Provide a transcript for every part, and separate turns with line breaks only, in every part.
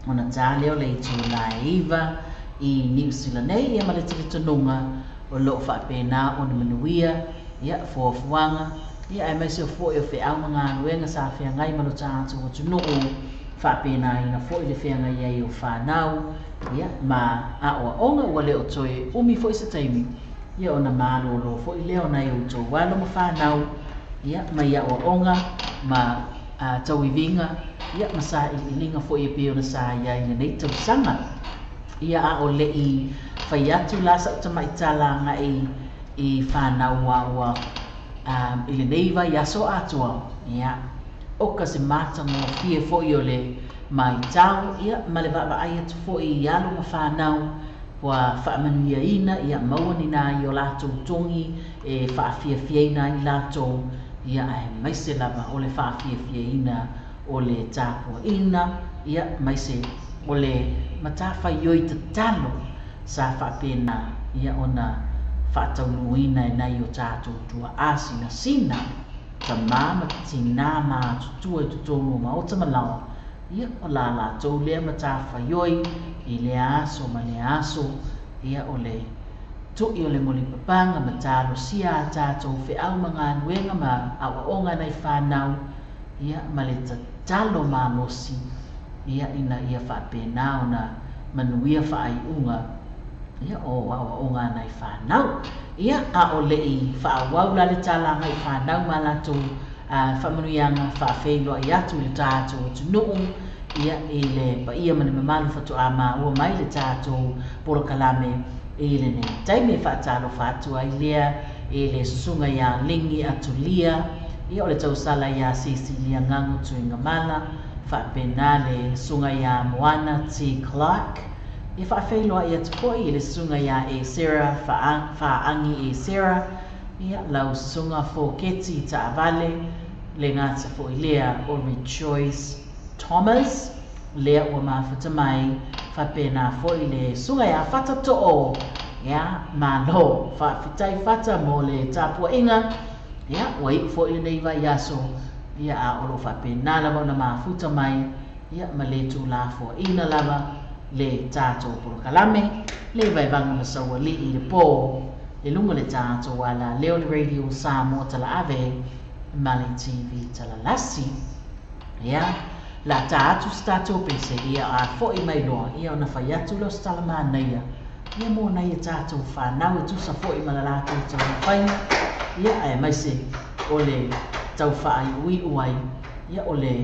ona tā leo le tu laiva I New Zealand nei ia male tili tonunga o lo whaapena o na manuia ia fuafuanga ia ai mai se fo o fe au mga nuenga sa fea ngai malo tātu o tunu o whaapena ina fo I le fea ngai ai o whanau ia ma a o onga ua leo toe umi fo isa taimi ia o na malo lo fo I leo nei o to walo ma whanau ia ma ia o onga ma tau I vinga ia ma sa ilinga fo I peo na sa ia ina nei tau sanga ia a o le I whai atu la sa uta mai tala nga I whanau ua I le neiva ia so atua ia oka se mata mo fie fo I o le mai tau ia ma le vava ai atu fo I alo ma whanau wa whaamanuia ina ia maua ni nā I o lato tongi e whaafia fie ina I lato ia ai maise lava o le whaafia fie ina o le tāpua ina ia maise o le matafa yoi te talo sa whapena ia ona whataunuina e nei o tātou tua asina sina ta mama tina ma tutua I tutongo ma o tamalawa ia o la la tau lea matafa yoi I le aso ma le aso ia o le tui o le moli papanga ma talo sia a tātou fe au mga nuenga ma awa onga nei whanau ia ma le talo ma mosi ia ina ia whapena o na manuia whaai unga ia o awa onga nei whanau ia a o le I whaawau la le tala ngai whanau ma lato whamanuianga whaafeilua I atu le tātou o tunuu ia I le pa ia mani mamalu whatu a ma ua mai le tātou pora kalame I le nei taimi whaatalo whaatua I lea I le susunga ia lingi atu lia ia o le tausala ia Cecilia ngangu tuinga mala whaapena le sunga ia Moana T. Clark I whaafeilua ia tupoi I le sunga ia e Sarah whaangi e Sarah ia lau sunga fo keti ta avale le ngata fo I lea o Rejoice Thomas lea ua mawhata mai whapena fo I le sunga ia whatato'o ia malo whawhitai whata mo le tāpua inga ia ua I fo I nei vai aso ia a olo whapena lava na mawhuta mai ia ma le tu la fo ina lava le tātou poro kalame le vai vanga masaua li I le pō le lunga le tātou ala leo le radio Samoa tala ave Mali TV tala lasi ia la tātou statou pese ia a fo I mai loa ia o na whai atu lo stala mānaia ia mō nei e tātou whanau e tusa fo I malalātou tau whai ia ai mai se o le tau whaai ui uai ia o le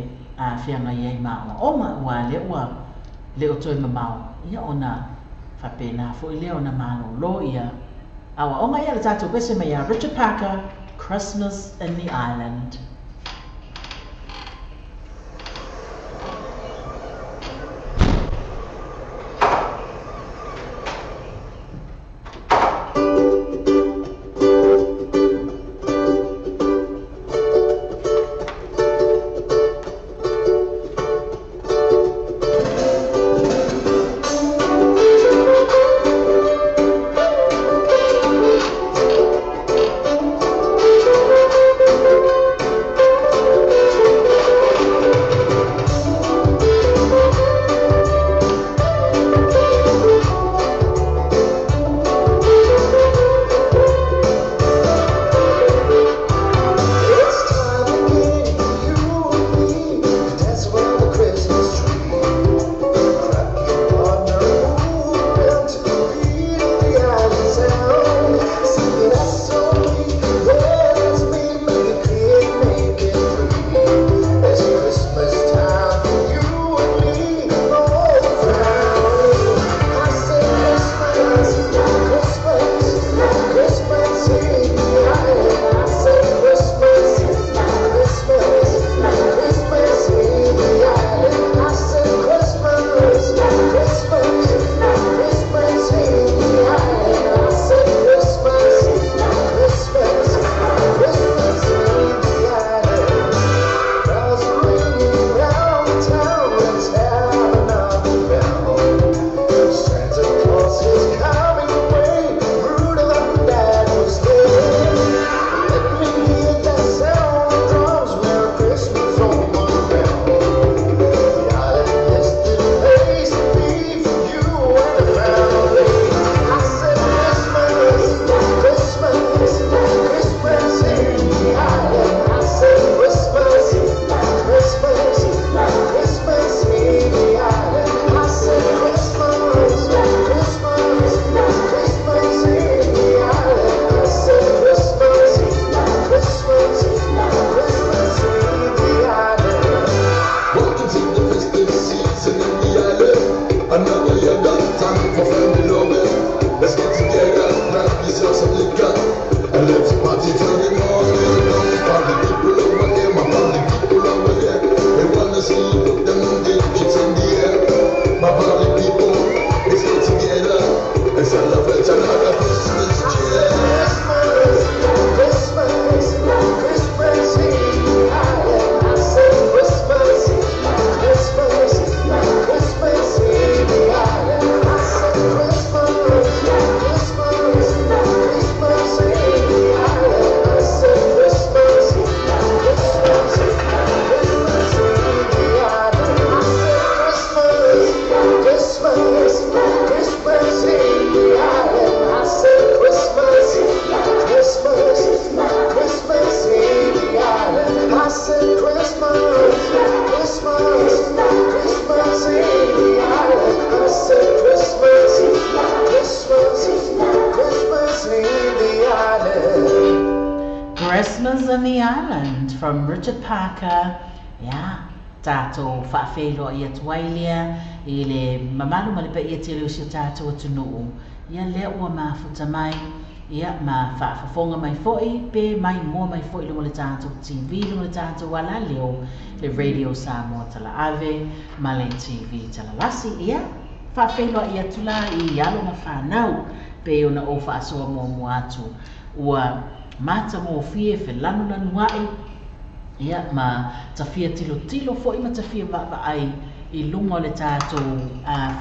whianga iei maa oma ua le o toi mamau ia o na whapena fo I leo na malo lo ia awa onga ia le tātou pese mai a Richard Parker Christmas in the Island. from Richard Parker, yeah, tātou whaafelo ia tuailia, i le mamalu ma le pe ia te leo si o tātou atunuu. Ia lea ua mafuta mai, ia ma whaafafonga mai foi, pe mai mua mai foi lungo le tātou TV, lungo le tātou wala leo, le Radio Samoa Tala Ave, ma le TV Tala Lasi, ia, whaafelo ia tula i alo ma whanau, pe ona o whaasoa mua atu, ua mata mo fie fe lanu ai, ia ma tafia tilo foi ma tafia va ai i lungo le tātou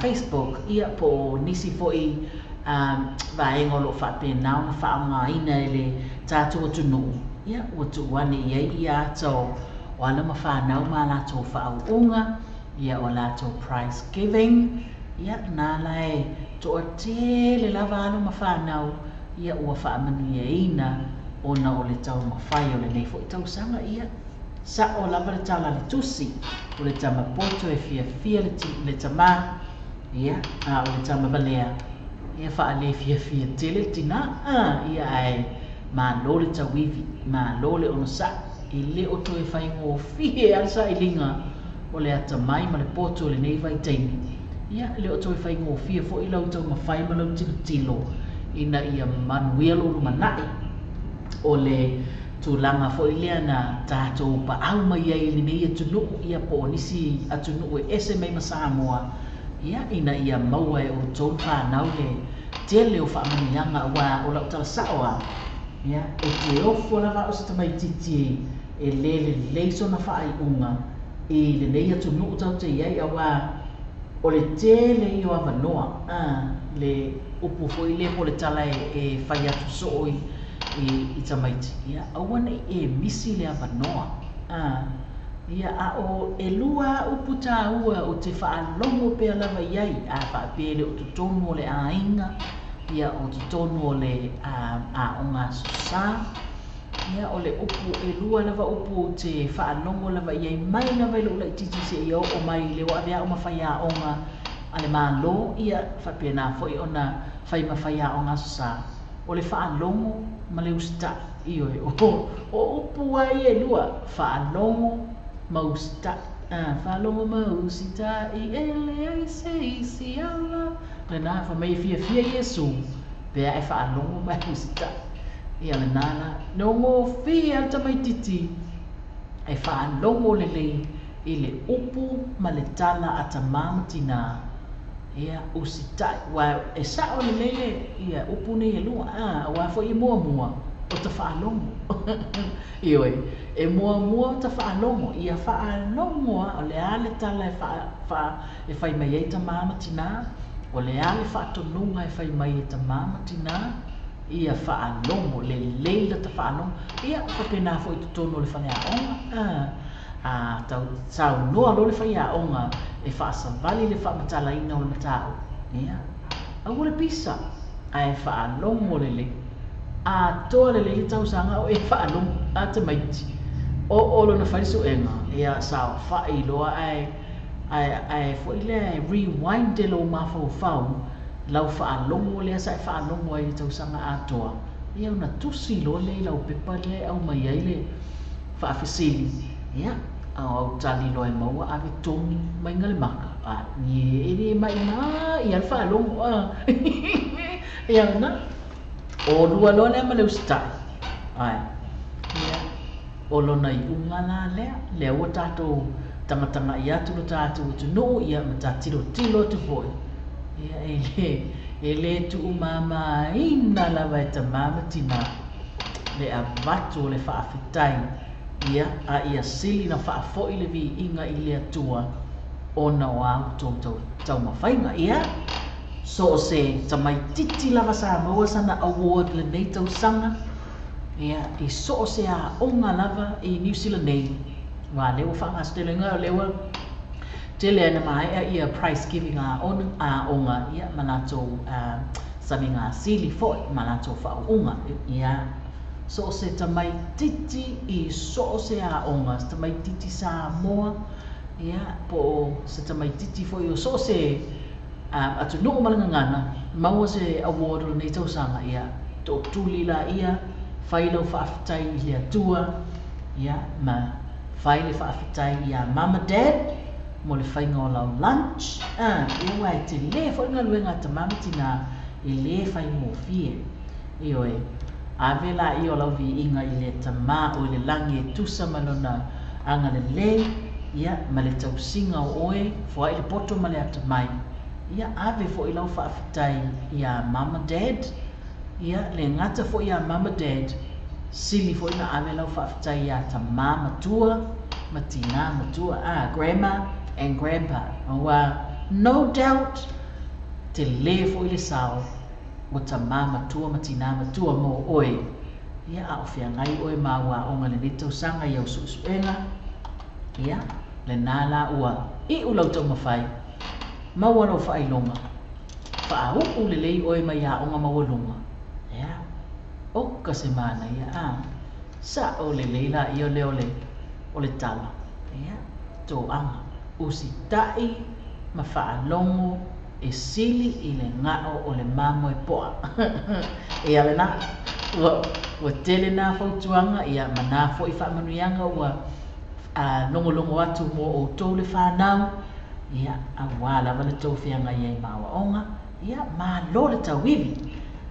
Facebook, ia po nisi foi vaenga lo whapenau na whaongaina i le tātou atunu. Ia ua tuwane i ato o ala ma whanau ma lato whaunga, ia o lato prize giving, ia nala e toa te le lava alo ma whanau, ia ua whaamanu ina ona o le tau mawhai o le nei fo i tau sanga ia sa o lava le tau la le tusi o le tama poto e fia le tama ia o le tama balea ia wha le fia tele tina ia ai ma lo le tau wivi ma lo le ono sa i le o to e whai ngō fie alsa i linga o le atamai ma le poto o le nei vai teini ia le o to e whai ngō fie fo i lau tau mawhai ma lau tilo ina ia manuelo lumanai o le tūlanga fo i lea na tātou pa au mai ai ni nei atunu ia po nisi atunu e ese mai ma Samoa ia ina ia maua e o tōu whanau le tele o whaamanianga wa o lau tala saoa ia e te ofo lava o sa tamai titi e le leiso na whaai unga i le nei atunu tau te iai awa o le tele i o avanoa le upu fo i le po le tala e whai atu sooi i tamaiti ia awana e misi le avanoa ia a o e lua upu tāua o te whaalongo pea lava iai a whaapele o tutonu o le ainga ia o tutonu o le a onga susa ia o le upu e lua lava upu o te whaalongo lava iai mai lava ilo ula i titi se ia o mai le wa avea o mawhai a onga ale malo ia whapena foi ona whai mawhai a onga susa o le whaalongo ma le usta i oe o upu ai e lua whaalongo ma usta whaalongo ma usita i ele ai se isi ala le nā whamei fia Yesu pea e whaalongo ma usta i ale nāna no ngō fia al tamai titi e whaalongo le lei i le upu ma le tala ata mamatina ia usita wa e sa o le lele ia upu nei e lua wa fo i mua o ta whaalongo ioi e mua o ta whaalongo ia whaalongo o le ale tala e whai mai e ta mama tina o le ale whaatonunga e whai mai e ta mama tina ia whaalongo le leila ta whaalongo ia whapena fo i tutono le whanea onga tau noa lo le whai a onga e whaasavali le whaamatala ina o le matao ia au le pisa ai whaalongo le a toa le tau sanga o e whaalongo a te maiti o lo na whaiso enga ia sao whai loa ai fo i le rewind de lo mafo whau lau whaalongo le asa e whaalongo ai le tau sanga a toa ia una tusi lo le lau pepa le au mai ai le whaafisili ia au tali loe maua ave tongi mai ngale maka ni ere mai na ia whaalongo ia na o lua lo le ma le ustai ai ia o lo nai unga la le o tato tanga ia tu lo tato tu no ia mata tilo tu foi ia ele tu mama ina la vai ta mama tina le avatu le whaafitai ia ia sili na whaafoi le vi inga i le atua ona o au tau mawhainga ia so se tamai titi lava Samoa sana award le nei tau sanga ia i so se a onga lava i New Zealand nei wa lewa whaangastelenga lewa tele ana mai ia prize giving a onga ia manato saminga sili foi manato whaunga ia so se tamai titi i so se a onga tamai titi Samoa ia po se tamai titi foi o so se atu no malangana mau se award nei tau sanga ia to tuli la ia failo whaafitai i le atua ia ma fai le whaafitai ia mama dad mo le whai ngā lau lunch ia wai te le fo inga luenga ta mama tina i le whai mo fie i oe ave la i o lau vi inga i le tama o le langi e tusa malona anga le le ia ma le tausinga o oe fo ai le poto ma le atamai ia ave fo i lau whaafitai ia mama dad ia le ngata fo ia mama dad sili fo ina ave lau whaafitai ia ta mama tua matina matua grandma and grandpa no doubt te le fo i le sao o ta mama tua matina matua mo oe ia a ofia ngai oe maua o ngale ni tausanga i au suenga ia le nala ua i ulau tau mawhai maua no whai longa wha au le lei oe mai a onga maua longa ia o ka semana ia sa o le leila i o le tala ia tō anga usi tai ma wha longo e sili i le ngao o le mamo e poa ia le na ua tele nā fautuanga ia mana fo i wha manuianga ua longo atu mo o tō le whanau ia a wala wale tō whianga iei maua onga ia ma lo le tawivi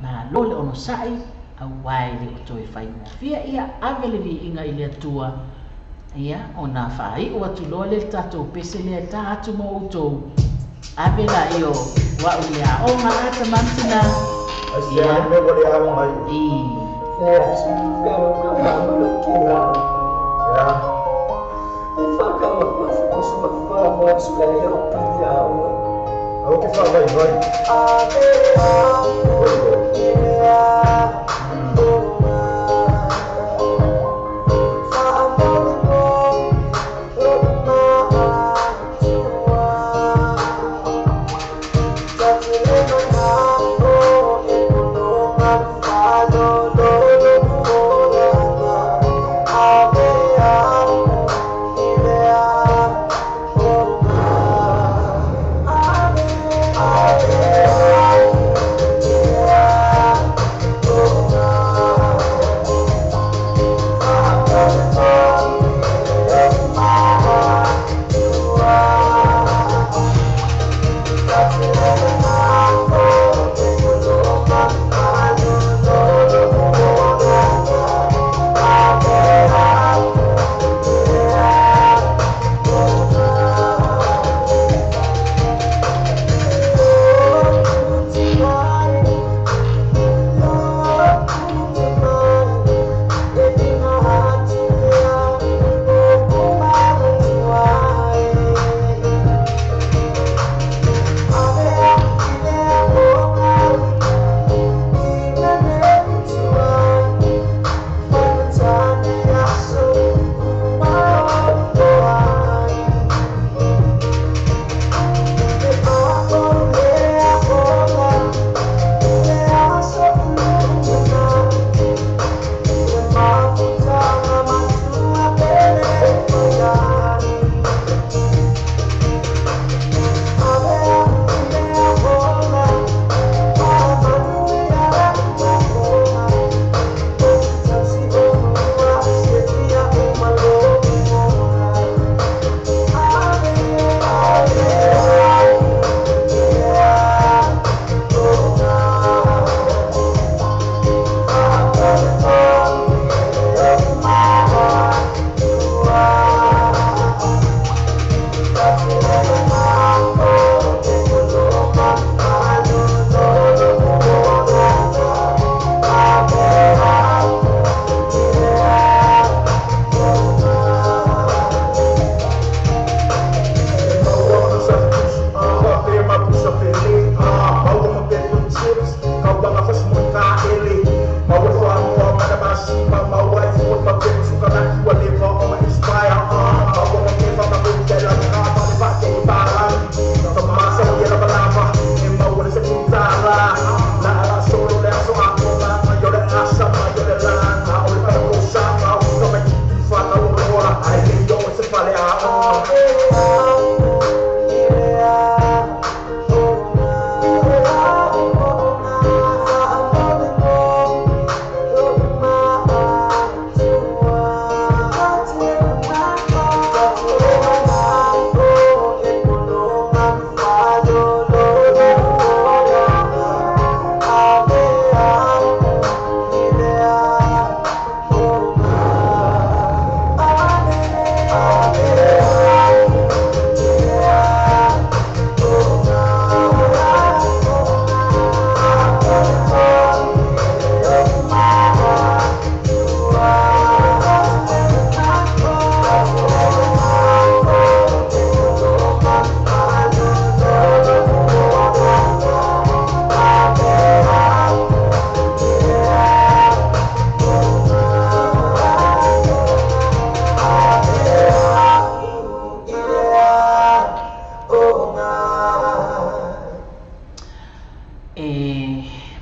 ma lo le ono sai a wai le o tō e whai mo fia ia ave le vi inga i le atua ia o nā whai o atu lo le tatou pese le ta atu mo o tō ave la i o wa u le a onga ata mantina
ia me wale a onga i
ia si ka mama lo kina
ia
whakawa kwa suma whawa sula e o pia o
au ke wha vai vai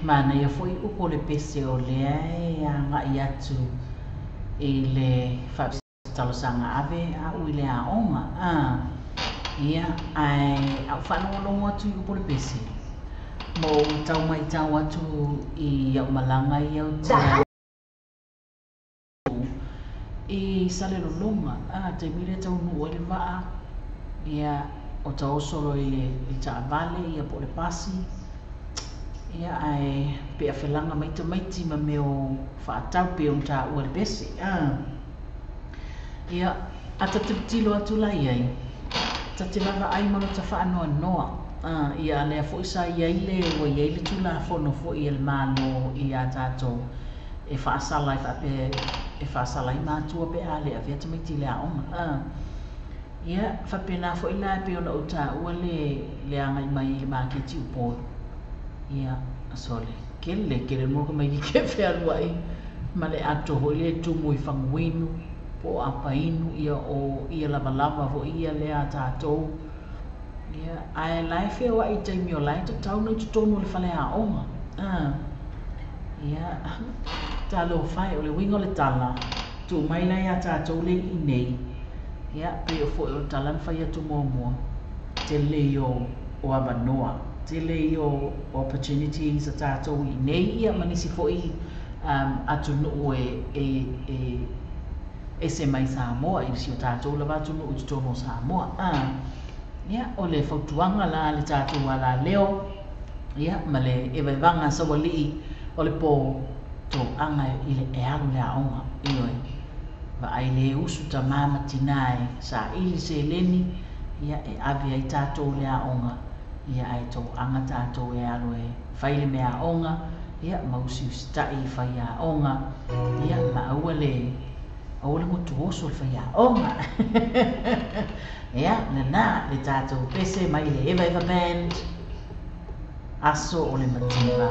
mana ia foi upo le pese o le ai anga i atu i le whapistalosanga ave a ui le a onga ia ai au whanongonongo atu i upo le pese mo tau mai tau atu i au malanga i au tia i sale lolonga te mire tau nu o le waa ia o tau solo i taa vale ia po le pasi ia ai pe afelanga maiti ma meo whaatau pe on taa ua le bese ia ata tilo atu lai ai ta te lava ai malo ta whaanoa noa ia lea fo isa ia ile o ia ile tula fono fo ia le mano ia tatou e whaasala e whaasala i mātua pe ale a veta maiti le aonga ia whapena fo ila pe ona o ta ua le anga i mai le maketi upo ia sole kele moko mai ki ke whea ruai ma le ato ho le tumu i whanguinu po apa inu ia lava vo ia le a tātou ia ai lai whea wa i taimi o lai tau nei tutonu le whale a onga ia talo whai o le wingo le tala tu mai lai a tātou le i nei ia pe o fo o talan whai atu mua te leo o abanoa te leo opportunities a tātou i nei ia manisi fo i atu nuu e se mai Samoa i si o tātou la watu nuu i tutono Samoa ia o le whautuanga la le tātou ala leo ia ma le e waivanga sawa lii o le pō tō anga i le e alu le aonga i oi wa ai le usu ta mama tinae sa ili se leni ia e avi ai tātou le aonga ia ai tō anga tātou e alu e whaile me aonga ia mausi ustai whai aonga ia ma aua le ngutu oso le whai aonga ia le tātou pese mai le Eva Eva Band aso o le matimba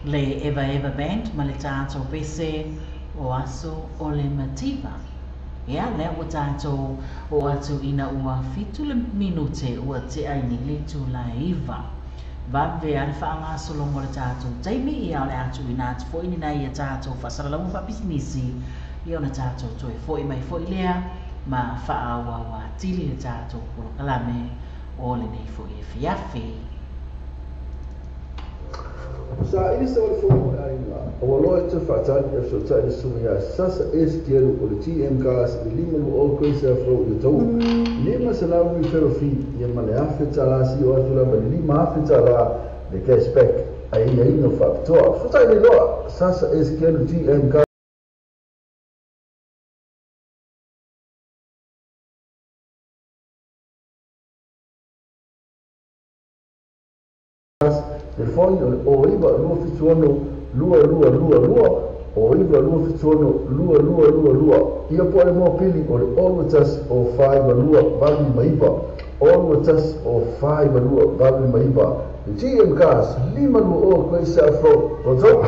le Eva Eva Band ma le tātou pese o aso o le mativa ia le o tātou o atu ina ua fitu le minute ua te aini le tu la iva va ve al fa nga so longo le tātou taimi ia le atu ina atu fo ina ia tātou fa salalamu fa businesi ia na tātou toi fo i mai fo i lea ma fa awa wa tili le tātou polo kalame o le nei fo i fiafi
Sa ini sa wale fōmu ai ngā. O waloa te whaatani a so tai sumi a sasa estiaru o le TM gas i lima lu o koe sa whau i tau. Lima sa lau i whero fi i a male awhi tā la si o atu la ma lima awhi tā la le cashback ai no factor futa ni loa sasa SQL GM telefoni o iba lua fituano lua o iba lua fituano lua ia po le mo pili o le always o 5 lua vali maiba always o 5 lua vali maiba GM gas 5 lua o kwa isa afro ozo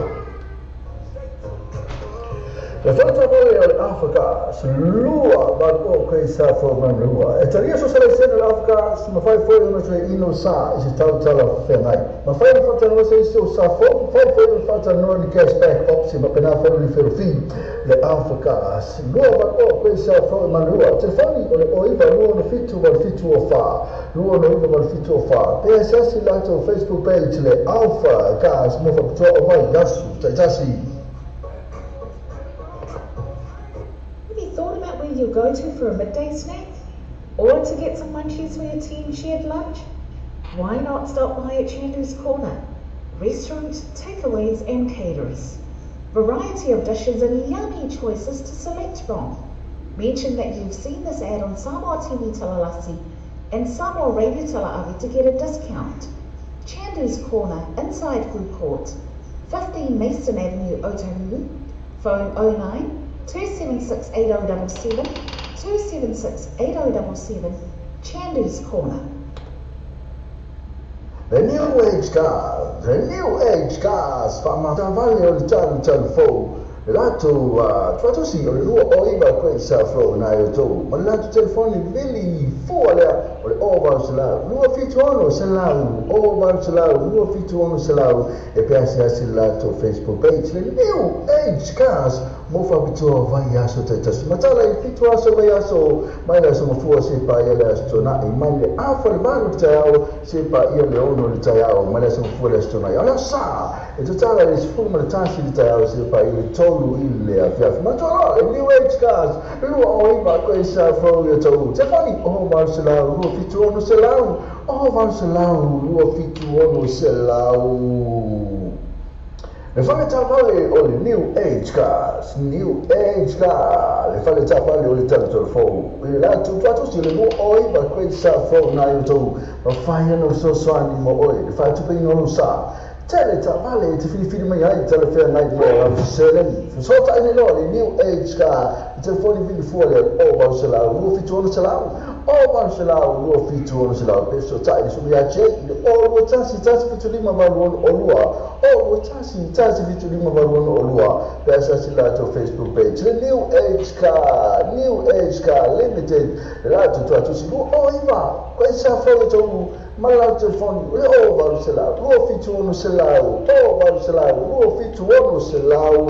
la falta poi all'Africa lua va po kwa isa afro man lua e taria so sala sen l'Africa ma fai fuori una cioè ino sa si tala fenai ma fai la falta no sei so sa fai fuori la falta no di cashback opsi ma appena fuori di ferfi l'Africa lua va po kwa isa afro man lua telefoni o iba lua no fitu o fa lua no iba mal fitu o fa per essere lato Facebook page le Alpha gas mo fa to o vai yasu tasi.
Thought about where you go to for a midday snack? Or to get some munchies for your team shared lunch? Why not stop by at Chandu's Corner? Restaurant, takeaways and caterers. Variety of dishes and yummy choices to select from. Mention that you've seen this ad on Samoa TV Talalasi and Samoa Radio Talaavi to get a discount. Chandu's Corner, inside food court, 15 Mason Avenue, Otahuhu. Phone 09 276 8077 276 8077. Chandu's Corner.
The new age cars fa valle o telefono lato fatto sì o iba questa flow na youtube ma lato telefoni veli fuori o over la nuova feature salau over la nuova feature salau e piace lato Facebook page the new age cars mo fa bito vai aso tetas matala il feature so vai aso mai aso mo fu se pa ia sto na e mai le afar baru tao se pa ia le ono tao mai aso fu le sto na ia sa e totala is fu ma tansi tao se pa ia tolu ile afia ma tolo il new age cars lu o iba questa flow yo to telefoni o varsela lu feature no selau o varsela lu feature no selau. Le fai tapare o le new age cars, le fai tapare o le telefono. La tu si le mo oi va questa phone na youtube, ma fai no so animo oi, le fai tu non lo sa. Tele tapare ti fini mai ai telefono na io selen. So ta ne lo le new age car, il telefono vini fuori o va se la lo feature se la o va se la lo feature se la penso ta su mi ace o lo tasi feature ma va o lua. Oh, tasi feature ma valon olua pesa silato Facebook page the new age car limited lato tu si iva questa foto ma la telefoni o varsela lo feature no selau o varsela lo feature no selau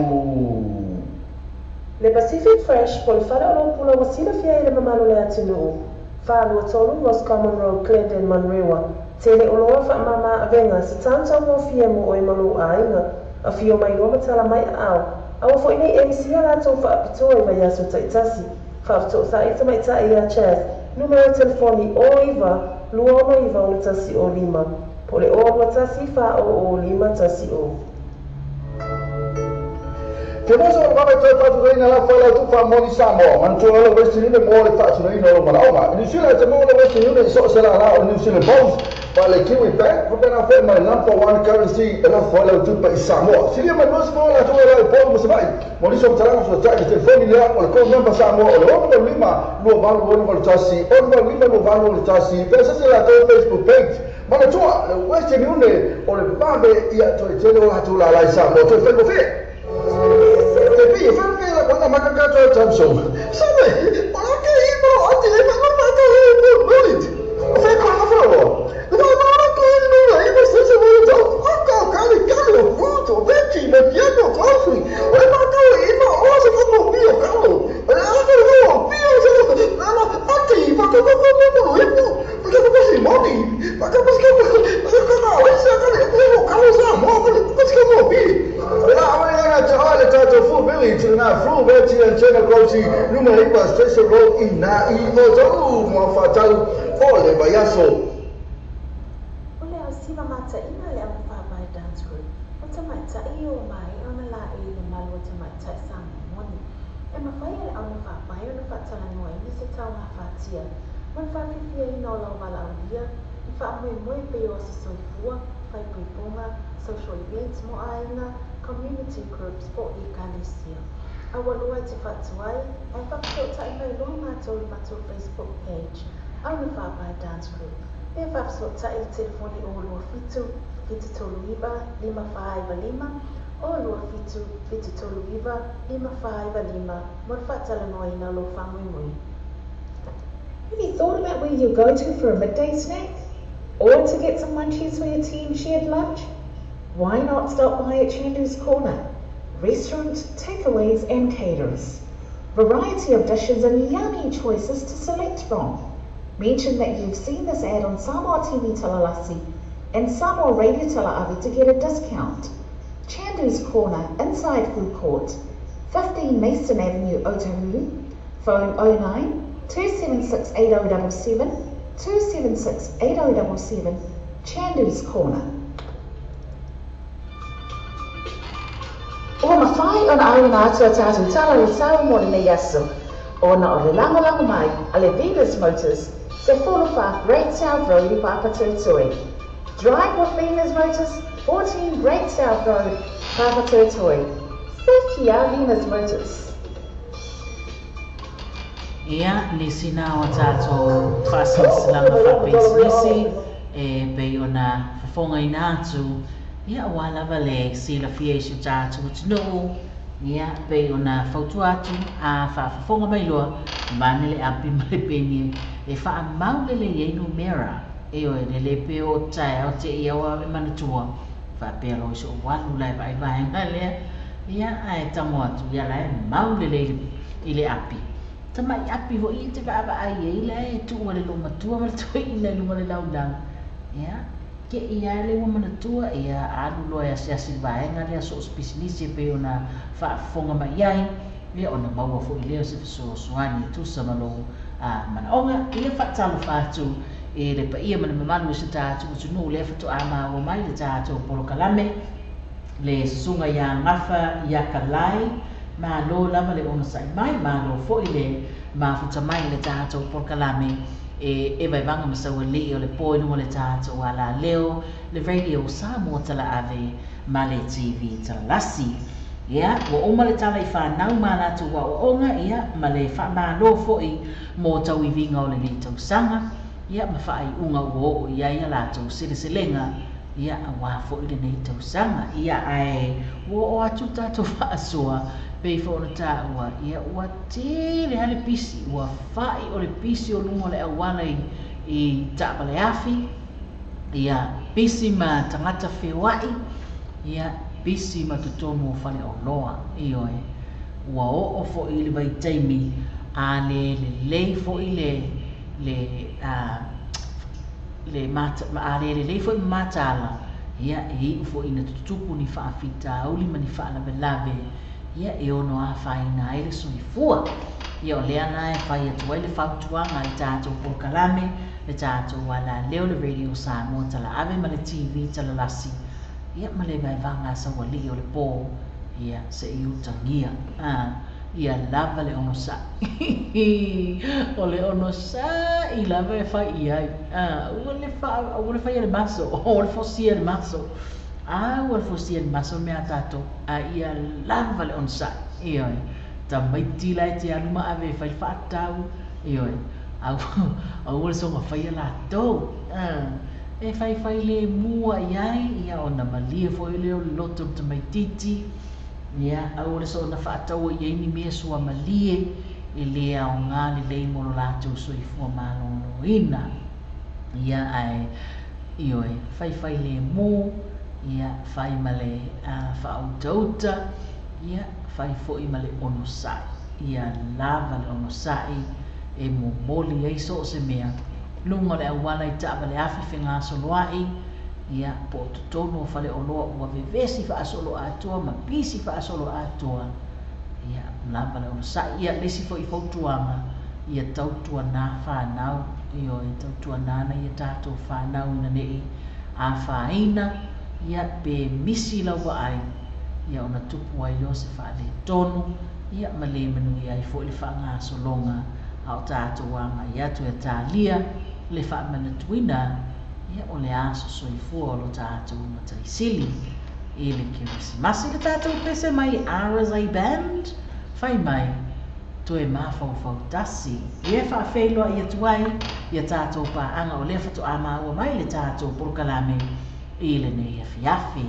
le Pacific Fresh pol fara lo pula wasila fia ile mamalo le atinu fa lo tolu Ross Common Road Clinton Manrewa tele oloa fa mama venga se tanto mo fia mo o malu ainga a fio mai roma tala mai au fo nei MC ala to fa pito e vai aso taitasi fa to sa ita mai ta ia chef numero telefoni oiva luono iva o tasi o lima pole o tasi fa o lima tasi o
che cosa va a fare fatto dai nella falla tu fa moni samo ma non lo vesti ne mo le faccio noi non lo ma in sila te mo lo vesti io so se la o in sila boss vale kiwi bank va bene ferma number one currency e la falla tu per samo si ma non si vuole la tua la poi mo vai mo li so tra so già i telefoni le o con number samo o lo lima lo valo tassi o lo lima lo valo tassi pensa se la tua Facebook page ma la tua vesti ne o le vabe ia to te lo la tu la samo tu fai così Tapi, fai che la quando manca cazzo al Samsung. Sai, ma che io oggi le fanno manca il bullet. Fai cosa farò? Ma che io stesso voglio. Cambio, foto, vecchi, ma piano così. Ma io oso come mio cavolo. Numero iba stesso road ina ivo zo mo fatau ole bayaso.
Ole asi si mamata ina le au whapai dance group. O tamai tai o mai o na la e le malu o tamai tai sa moni. E mawhai le au na whapai o na whatala noa i se tau ha whatia. Man whawhiwhia i no lau wala au lia. I whaamui mui pe o se soifua, whai puipunga, social events mo aina, community groups po I Kalesia. A walua te whatuai, ai whakasota I mai loa mātou I mātou Facebook page. Au na whapai dance group. E whakasota I telefoni o lua fitu, fitu tolu iwa, 555, o lua fitu, fitu tolu iwa, 555, mo whatala noa I na lo whamui mui.
Have you thought about where you go to for a midday snack? Or to get some munchies for your team shared lunch? Why not stop by at Chandu's Corner? Restaurant, takeaways and caterers. Variety of dishes and yummy choices to select from. Mention that you've seen this ad on Samoa TV Talalasi and Samoa Radio Talaavi to get a discount. Chandu's Corner, inside Food Court, 15 Mason Avenue, Otahuhu. Phone 09 276 8077, 276 8077, Chandu's Corner. O mawhai o na aina atua tātou tala le tau mo le nei aso. O na o le lango mai, a le Venus Motors, se 45 Great South Road I Papatūtoi. Drive with Venus Motors, 14 Great South Road, Papatūtoi. Safety our Venus Motors.
Ia nisi na o tātou whaasilanga whapensi e pei o na whafonga I nātu ia wala vale sila fiesio tātou tino ia pei o na whautu atu a whafonga mai loa manele api mai peni e wha maule le yeinu mera e o e le pe o tai o te ia wa e manatua wha pēro iso walu lai vai vai ngalea ia ai tamo atu ia lai maule le ile api Tamai api ho I te whaaba ai e ila e tu wale lo matua mara tua ina lu wale lau lau. Ia, ke ia le wa mana tua ia alu loa ia siasi vaenga rea so spisinisi pe o na whaafonga mai ai. Ia o na maua fo I leo se fiso suani tu sa malo mana onga. Ia whaatalo whaatu e le pa ia mana mamanu se tātu utunu le whatu ama o mai le tātu o polo kalame. Le sunga ia ngafa ia kalai. Ma lo lama le ono sai mai ma lo fo ile ma futa mai le tātou porkalame e vai vanga masaua li o le poinu o le tātou ala leo le radio Samoa tala ave ma le TV tala lasi ia wa oma le tala I whanau ma latu wa o onga ia ma le wha ma lo fo I mo tau I vinga o le ni tau sanga ia ma wha ai unga uo o ia ia latu sile selenga ia a wa fo I le ni tau sanga ia ai wo o atu tātou wha asua pei fo na ta ua ia ua tere hale pisi ua fai o le pisi o lungo le awala I tapa le afi ia pisi ma tangata whewai ia pisi ma tutonu o fale o loa io e ua o fo I le vai taimi a le fo I le fo I matala ia e fo I na tutupu ni whaafita auli ma ni whaalave lave ia e ono a whaina e le soifua. Ia o lea na e whai atua I le whautuanga I tātou porkalame, le tātou wala leo le radio Samoa tala ave ma le TV tala lasi. Ia ma le vai vanga sa wali o le pō, ia se I utangia. Ia lava le ono sa. O le ono sa I lava e whai iai. O le whai le maso, o le fosia le maso. Ua fosia ni maso mea tato a ia lava le onsa ioi ta maiti lai te aluma ave fai whaatau ioi au le songa whai la tau e fai le mua iai ia o na malia fo I leo loto ta maititi ia au le songa whaatau iai ni mea sua malie I lea o ngā le lei molo lātou so I fua mālono ina ia ai ioi fai le mua ia fai male whautauta ia fai foi male ono sai ia lava le ono sai e mo moli ei so se mea lunga le awala I tapa le afi whenga soloai ia po tono fale oloa ua vevesi wha asolo atua ma pisi wha asolo atua ia lava le ono sai ia lesi foi fautuanga ia tautua na whanau io I tautua nana ia tātou whanau na nei a whaina ia pe misi lau wa ai ia ona tupu ai leo se whaale tonu ia male manu ia i fo le whaanga solonga au tātou wanga ia tu e tālia le wha manatuina ia o le aso soifua o lo tātou mataisili i le Kirisimasi le tātou pese mai RSA Band whai mai tu e mawhau tasi ia whaafeiloa ia tuai ia tātou paanga o le whatu ama ua mai le tātou porukalame i le nei afiafi.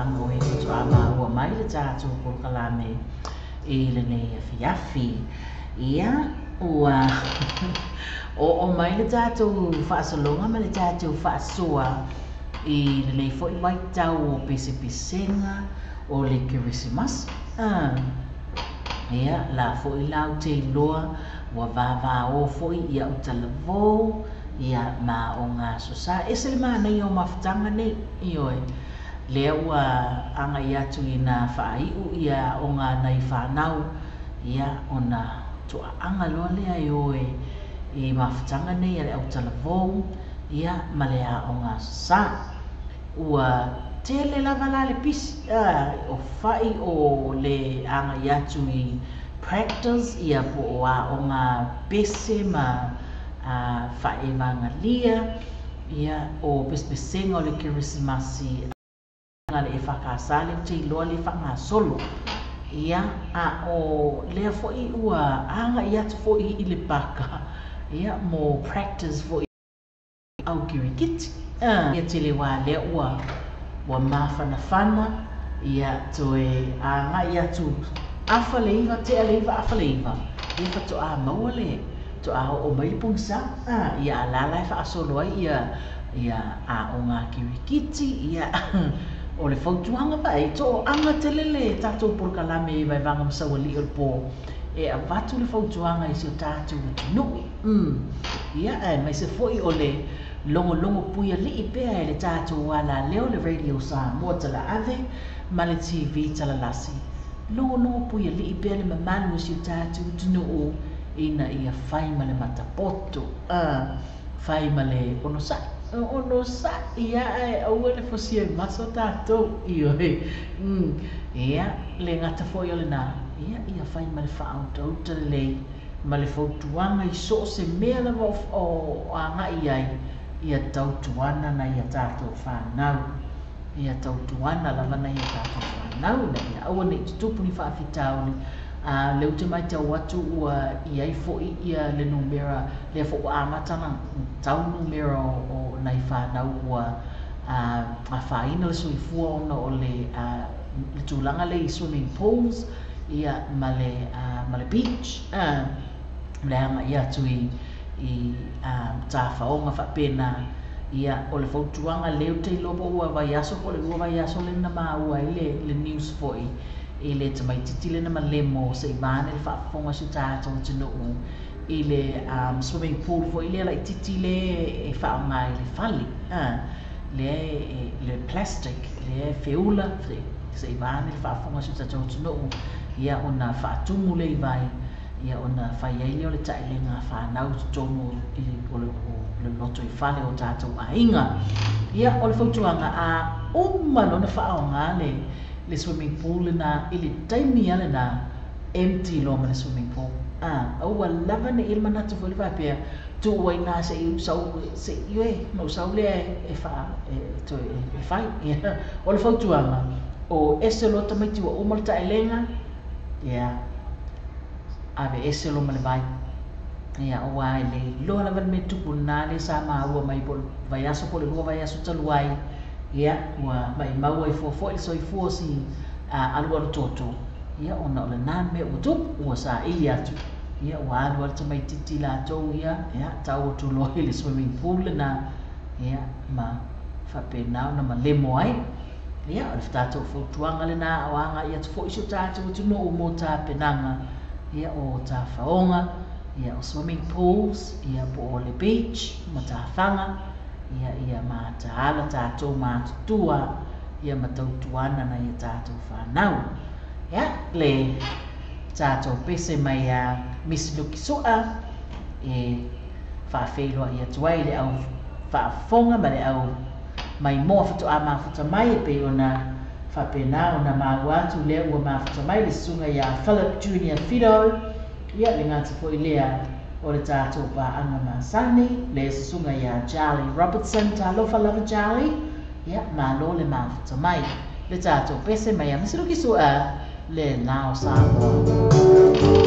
anga o e tu ama ua mai le tātou polokalame i le nei fiafi. Ia, ua o mai le tātou whaasalonga ma le tātou whaasua i le nei fo i waitau o pese-pesenga o le Kirisimas. Ia, la fo i lau te loa ua vava o fo i ia utalavou ia ma o ngā sosa. E se le mānei o mawhitanga nei i oe. Lea ua anga i atu i nā whaaiu ia o ngā nei whanau ia o nā tua anga loa lea i oe i mawhitanga nei ale au talavou ia ma lea o ngā sosa. Ua tele lava la le pisi o whai o le anga i atu i practice ia po o a o ngā pese ma whae vanga lia ia o pese-pesenga o le Kirisimasi ngā le e whakasale te loa le whanga solo ia a o lea fo i ua anga i atu fo i le baka ia mo practice fo i au kirikiti ia te le wā lea ua mawhana ia toe anga i atu afa leiva te aleiva afa leiva ia fato a maua le to a o mai pungsa ia alala fa solo ia a o ngā kirikiti ia o le fautuanga vai to anga telele tatou polokalame i vai vanga masawali o po e a vatu le fautuanga i si o tatou tunu ia mai se foi o le longo puia li i pea e le tatou wala leo le radio sa mo tala ave ma le TV tala lasi longo puia li i pea le mamalu si o tatou tunu o ina ia fai ma le matapoto fai ma le ono sa ia e au le fosia maso tatou ioe ia le ngata foi o le na ia fai ma le whaauta le ma le fautuanga i so se mea lava o anga ia tautuana na ia tatou whanau ia tautuana lava na ia tatou whanau na ia aua nei tutupu ni whaafitau ni leu te mai tau atu ua iai fo'i ia le numera le fo'u amatana tau numera o nai whanau ua a whaina le soifua ona o le tūlanga le i swimming pools ia ma le beach le anga ia atu i tā whaonga whapena ia o le fautuanga leu te lopo ua vai aso po le ua vai aso le na maua i le news fo'i i le tamai titile na malemo se ivane le whaafonga si tātou tino u i le swimming pool fo i le ala i titile e whaonga i le whali le plastic le feula se ivane le whaafonga si tātou tino u ia o na whaatumu le ivai ia o na whaiaile o le taile ngā whanau tonu o le loto i whale o tātou ainga ia o le fautuanga a umano na whaonga le swimming pool na ili taimi ale na empty lo ma le swimming pool au lava ne ilma na tu vai pe tu wai na se se yue no sau le e fa to e fai o le fautuanga o ese lo tamai tu o malta elenga ave ese lo male vai ia o ai le lo lava me tu na le sa ma o mai bol vai aso po le lo vai aso taluai ia ua mai maua i fo i soifua si alua le toto ia ona o le name ua tupu ua sa ili atu ia ua alua le tamai titi latou ia tau o tuloa i le swimming pool na ia ma whapenau na malemo ai ia o le whatatou fautuanga le na awanga ia tu fo i so tātou tuno o mo tā penanga ia o tā whaonga ia o swimming pools ia po o le beach ma tā whanga ia ma taala tātou mātutua ia matautuana na ia tātou whanau ia le tātou pese mai Miss Lukisua e whawheloa ia tuai le au whaafonga ma le au mai moa whatu a mawhata mai e pe ona whapena ona mawatu lea ua mawhata mai le sunga ia Philip Junior Fido ia le ngāti po i lea o le tātou pa anga masani le sunga ia Charlie Robertson talofa lava Charlie ia malo le mawhata mai le tātou pese mai a Miss Lukisua le nao Samoa.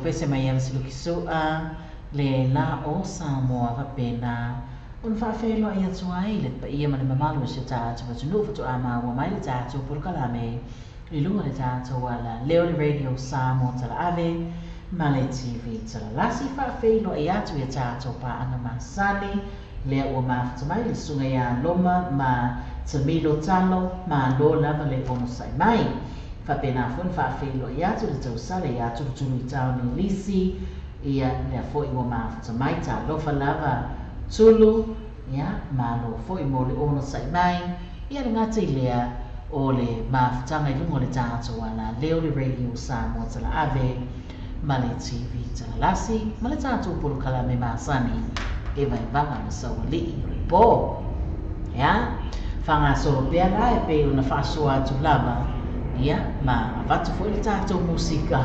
pese mai am silu kisua le la o Samoa va pena un fa felo ia tuai le pa ia mana mamalu se ta tu tu tu ama wa mai ta tu por kalame i lunga le ta tu wala leo le radio Samoa tala ave male TV tala lasi fa felo ia tu ia ta tu pa ana masani le o ma tu mai le sunga ia loma ma tamilo talo ma lo lava le ono sai mai fa pena fon fa felo ia tu le tau sale ia tu tu ni tau ni lisi ia le fo i o ma tu mai ta lo fa lava tulu ya ma lo fo i mo le ono sai mai ia ngata ilea o le mafutanga i lungo le tātou ala leo le radio Samoa tala ave ma le TV tala lasi ma le tātou pulu kala me masani e vai vanga na sawali po ya fanga solo pia la e pe una fasua tu lava ya ma vatu fo le tātou musika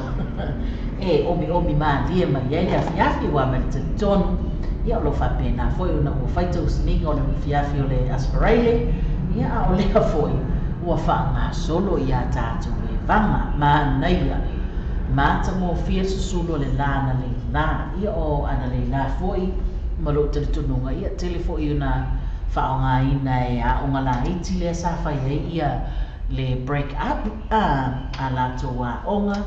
e omi ma dia ma ia ia fiafi wa ma te tonu ia lo fa pena foi una o faito smingo na fiafi o le aspirale ia o le foi ua whaanga solo ia tātou e vanga ma naia ma ta mo fia susulu le lana le la ia o ana le la foi ma lo te tununga ia telefo i una whaonga ina e a onga la iti le safa ia le break up a la toa onga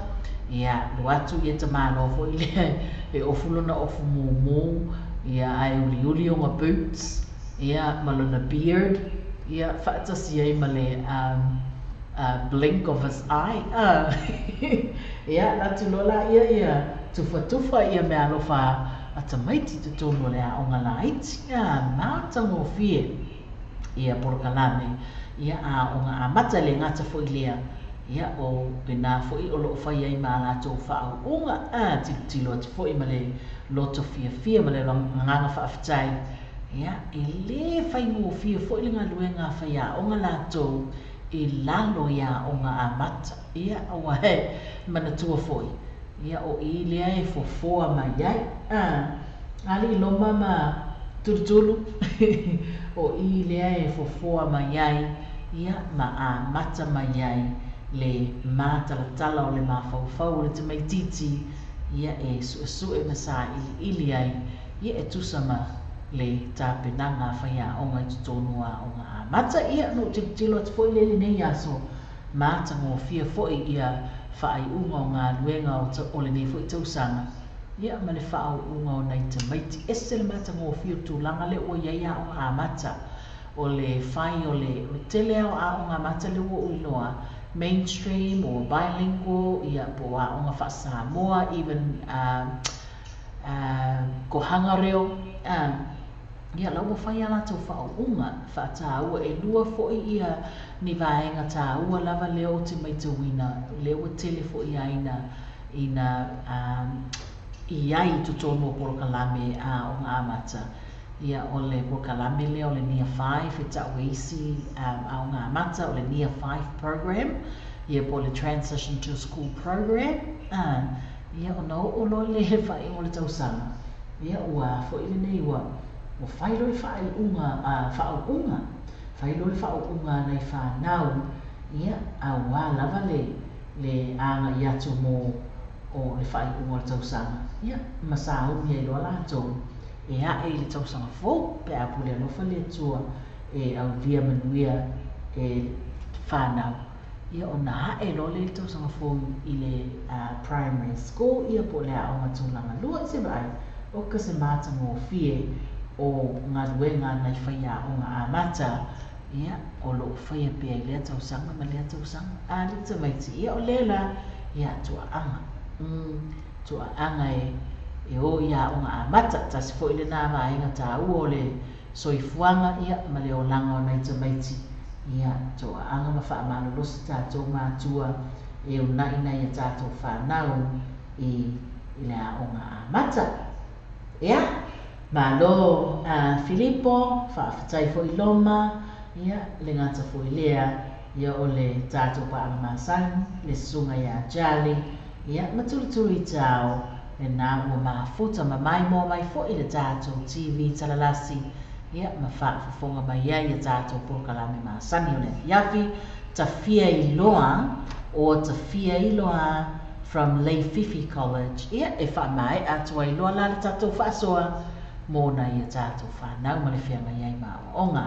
ia lo atu ia ta malo foi le e ofuluna ofu mumu ia ai uli onga boots ia malona beard ia fatasi ai male blink of his eye ia la tulola ia tufa ia me alofa atamaiti te tono le onga light ia mata mo fie ia por kalame ia a onga amata le ngata fo ilea ia o pena fo i olo fa ia ma la to fa onga tilo fo i male loto fia male nganga fa aftai ia ele fai mo fia fo i nga luenga fa ia onga la to i lalo ia onga amata ia o he mana tua foi ia o ile ai fo fo ma ia ali loma ma turtulu o ile ai fo fo ma ia ia ma amata ma ia le mata la tala o le mafau le te mai titi ia e su e masa ili ai ia e tusama le tapenanga faia onga i tonua onga mata ia no te tilo te foi le nei aso mata ngo fia foi ia fai unga onga luenga o le nei foi tausanga ia ma le fau unga o nei te maiti ese le mata ngo fia tu langa le o ia onga mata o le fai o le tele au a o ngā mata le ua uiloa mainstream o bilingual ia po a o ngā wha Samoa even ko hanga reo ia lau whai ala tau whaunga whaataua e lua fo'i ia ni vaenga tāua lava leo te maitawina leo tele fo'i aina ina iai tutono o Porokalame o ngā amata ia o le Porokalame leo le Nia 5 e tau eisi o ngā amata o le Nia 5 program ia po le Transition to School program ia o nau o lo le whai o le tausanga ia ua fo'i le nei ua o whairo i whauunga whairo i whauunga nei whanau ia a wā lava le anga i atu mō o le whaiunga le tausanga ia masau mi e loa lātou e a e le tausanga fō pe a pule alofa le tua e au via manuia e whanau ia o na hae lo le tausanga fō i le primary school ia po le a o matulanga lua i se vai o ka se mātanga o fie o ngā ruenga nei whaia o ngā amata ia o lo whaia pia i lea tausanga ma lea tausanga a le tamaiti ia o lela ia tua anga e o ia o ngā amata tasi fo i le nā vaenga tā ua o le soifuanga ia ma le o langa o nei tamaiti ia tua anga ma wha amano losi tātou mātua e o nai nei a tātou whanau i lea o ngā amata ia Malo Filippo whaafatai fo i loma ia le ngata fo i lea ia o le tātou paanga māsang le sunga ia jali ia matulituli tau le nā ua maafuta ma mai mō mai fo i le tātou TV talalasi ia ma whaafafonga mai ia i tātou Porokalame māsangi o le fiafi ta fia i loa o ta fia i loa from Leififi College ia e wha mai atua i loa la le tātou whaasoa mōna i a tātou whanau ma le whianga iai māua o ngā.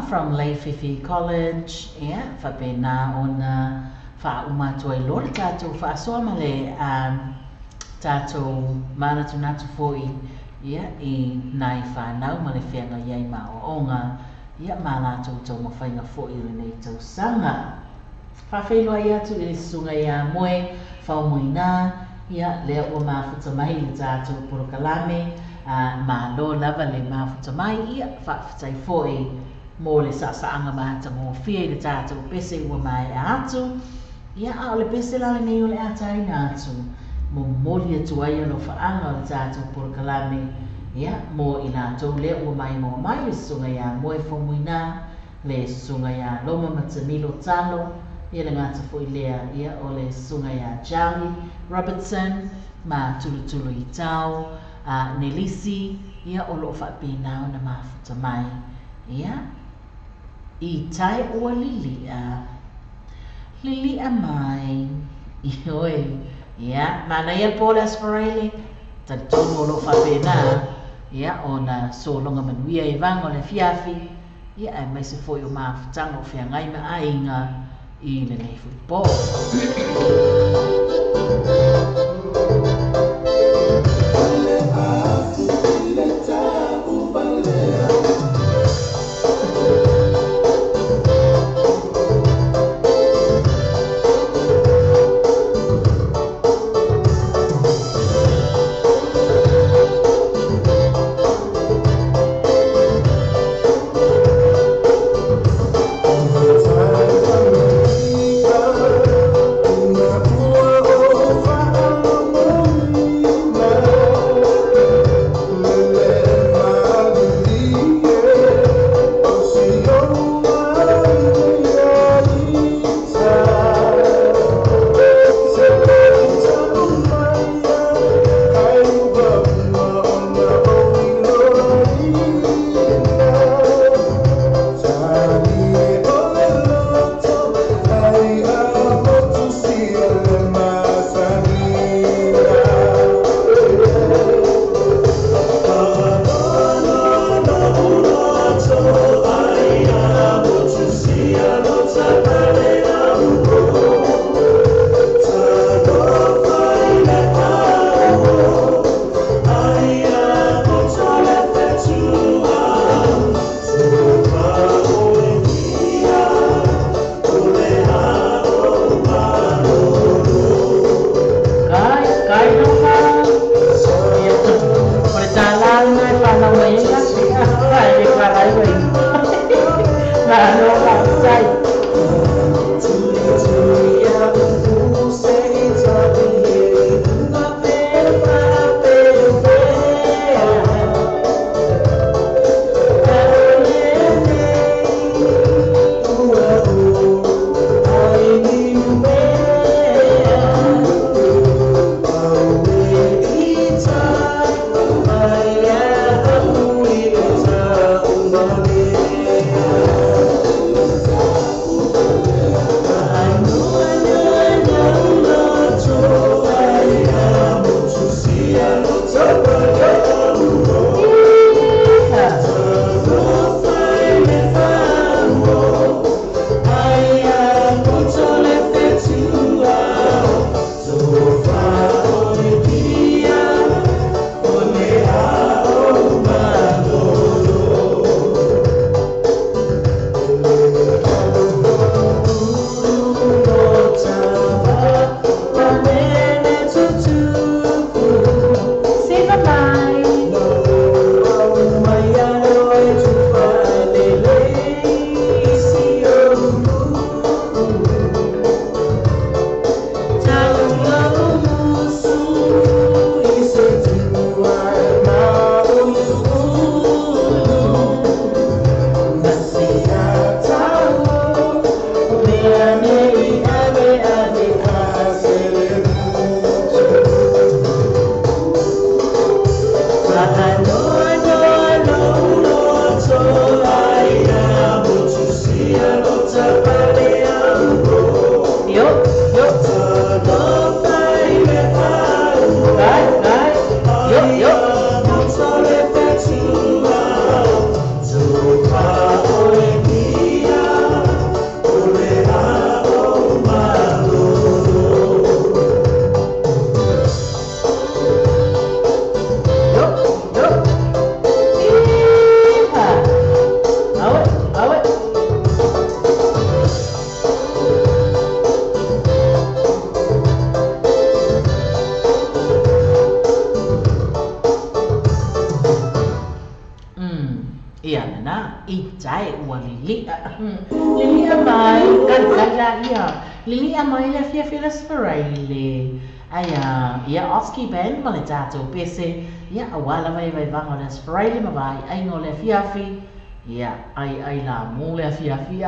from Leififi College, whapena ona whaumatoa I lore tātou whaasoa male tātou manatu natu foi I nai whanau male whianga iai mao onga mā tātou mawhainga foi renei tau sanga. Whawheloa I atu I sunga ia moe, whaumoina, lea ua mafuta mai I tātou porokalame, mā lo lava le mafuta mai, whawhitai foi mō le sasaanga mahata mō whia I tātou pese ua mai atu, o le pese lale nei o le atai nātu, mō mōli atu ai alo whaanga o le tātou porokalame, mō I nātou lea ua mai mō mai le sunga ia moe whaumoina, le sunga ia loma matamilo talo, le ngata foi lea o le sunga ia Charlie Robertson ma tulu I tau Nelisi o lo whapena o na mafuta mai I tai ua lilia mai I oe mana ia Paul Asparelli tonu o lo whapena o na solonga manuia I vanga o le fiafi ai mai se foi o mafutanga o whiangai ma ainga I le nei football.
Oh,
ai ua lili mai kan ia lili mai le fia le spraile aya ia oski ben ma le tato pese ia awala vai vanga le spraile ma vai ai no le fiafi ia ai la mo le fiafi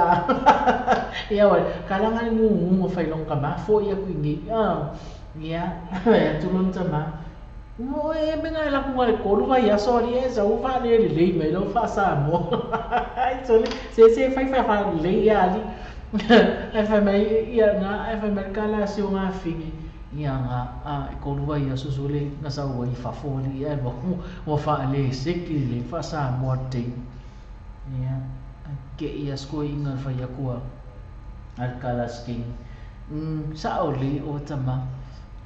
ia wa kalanga mu fai long kama fo ia kuingi ia tulun tama mo e menga la ku le ko lu vai sorry e sa u fa le me lo fa sa mo ai se fai le ia ali ai fa mai ia nga ai fa mai kala si nga fingi ia nga ko lu vai susule na sa u fa fo li e mo fa le sekti le fa sa mo te ia ke ia sko inga fa ia ku al kala sting sa oli o tama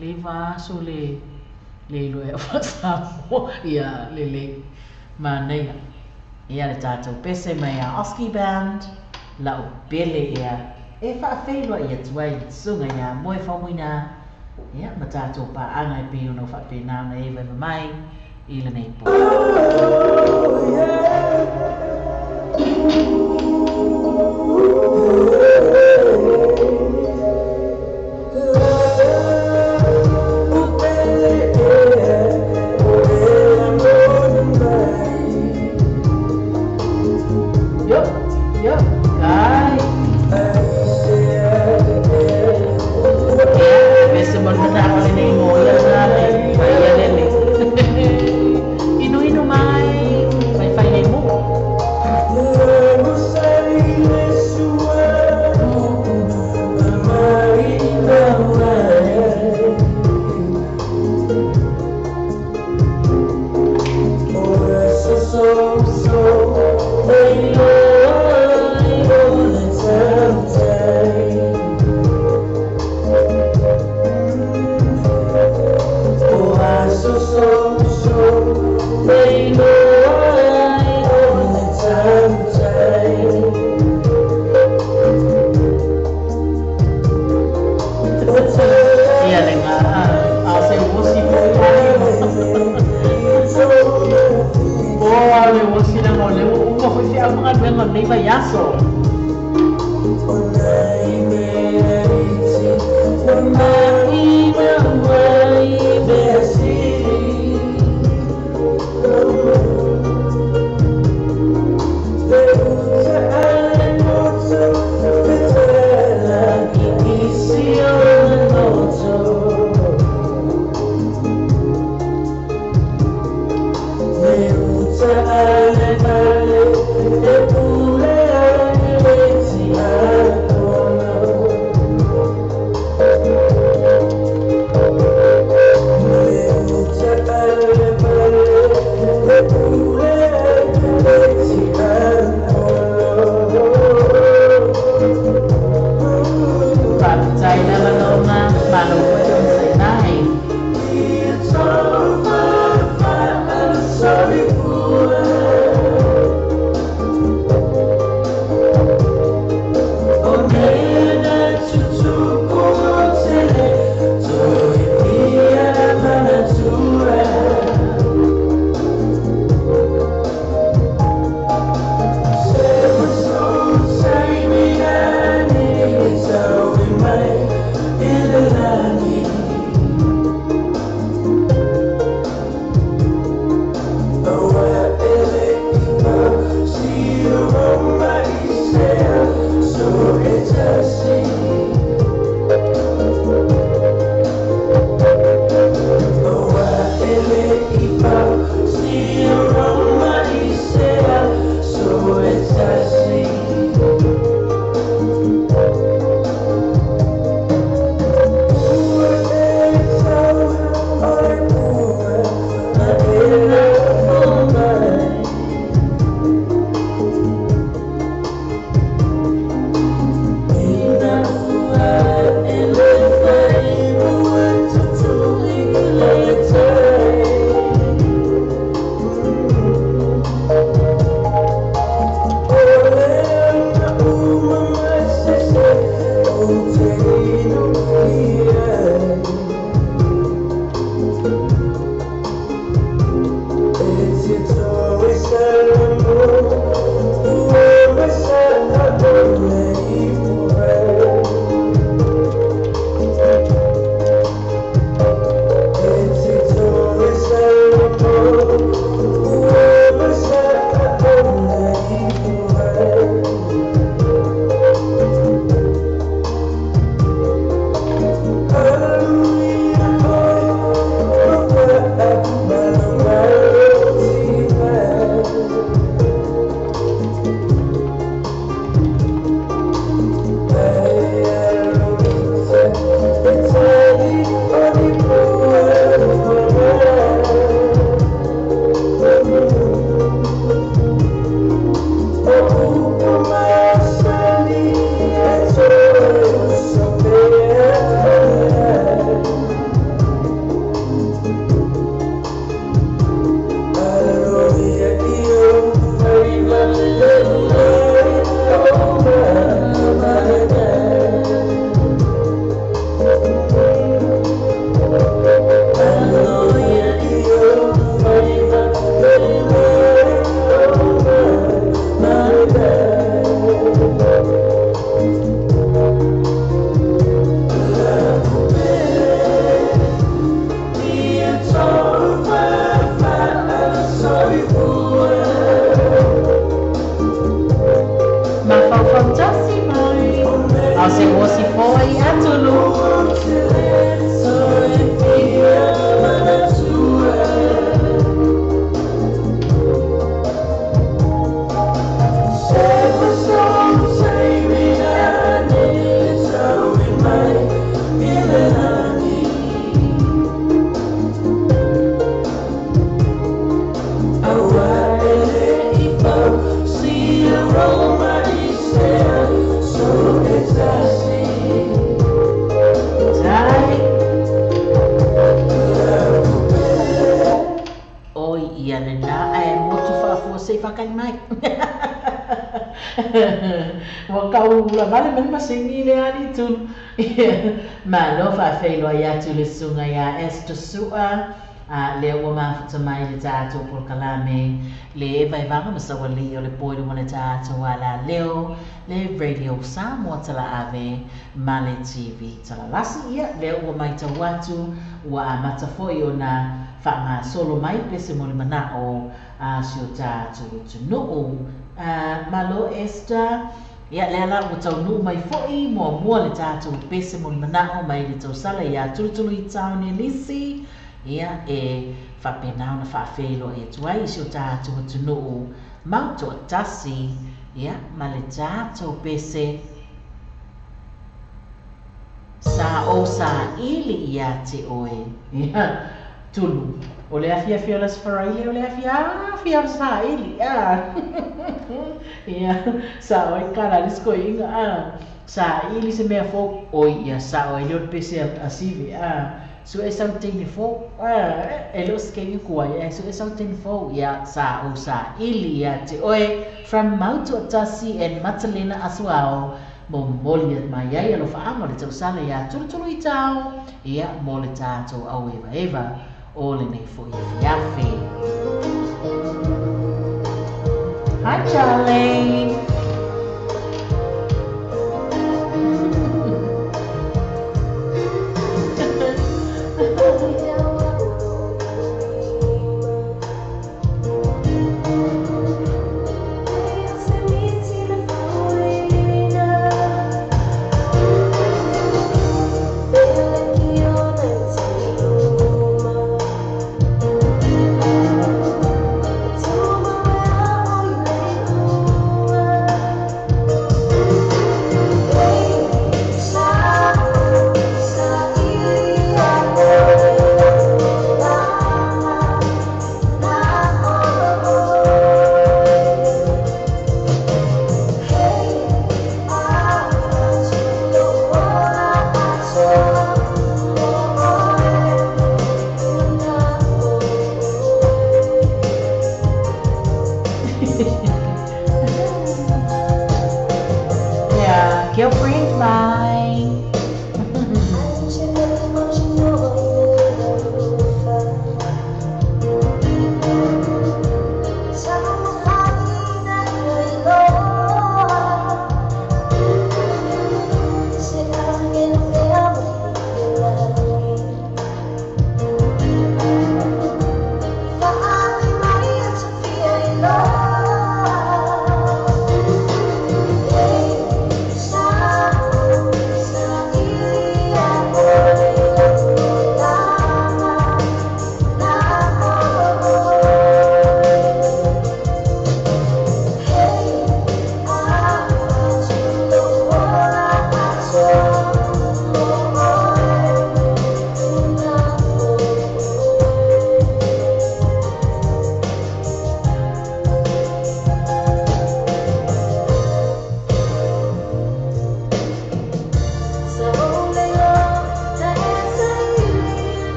le va so le lo e fa sa mo ia le manei ia le tato pese mai a oski band la bele ia e fa felo ia tuai sunga ia moi fa muina ia matato pa anga pe no fa pe na e va mai ile nei po
in the land.
foi atulu. Wakau la vale men masingi le ani tu malo fa felo ya tu le sunga ya esto sua le wa ma futa mai le tato por kalame le vai vanga masawali o le poi mo le tato wala leo le radio Samoa tala ave male TV tala lasi ia le wa mai tawatu wa mata foi ona fa solo mai pese mo le manao sio tato no malo esta ya lela utau nu mai foi mo le tato pese mo le manao mai le tau sala ya tulu i tau ni lisi ia e fa pena na fa felo e tuai sio tato tunu mauto tasi ia ma le tato pese sa o sa ili ia te oe ia tulu o le afia las faraile o le afia sa ili ia sa o kara disko inga sa ili se mea fo o ia sa o le pese asivi so e something fo e lo skeng kuai so e something fo ia sa o sa ili ia te oe from Mount Otasi and Matalena Asuao mo molia mai ia lo fa anga le tau sala ia tulu i tau ia mo le tato au eva all in it for Yafe. Hi Charlie.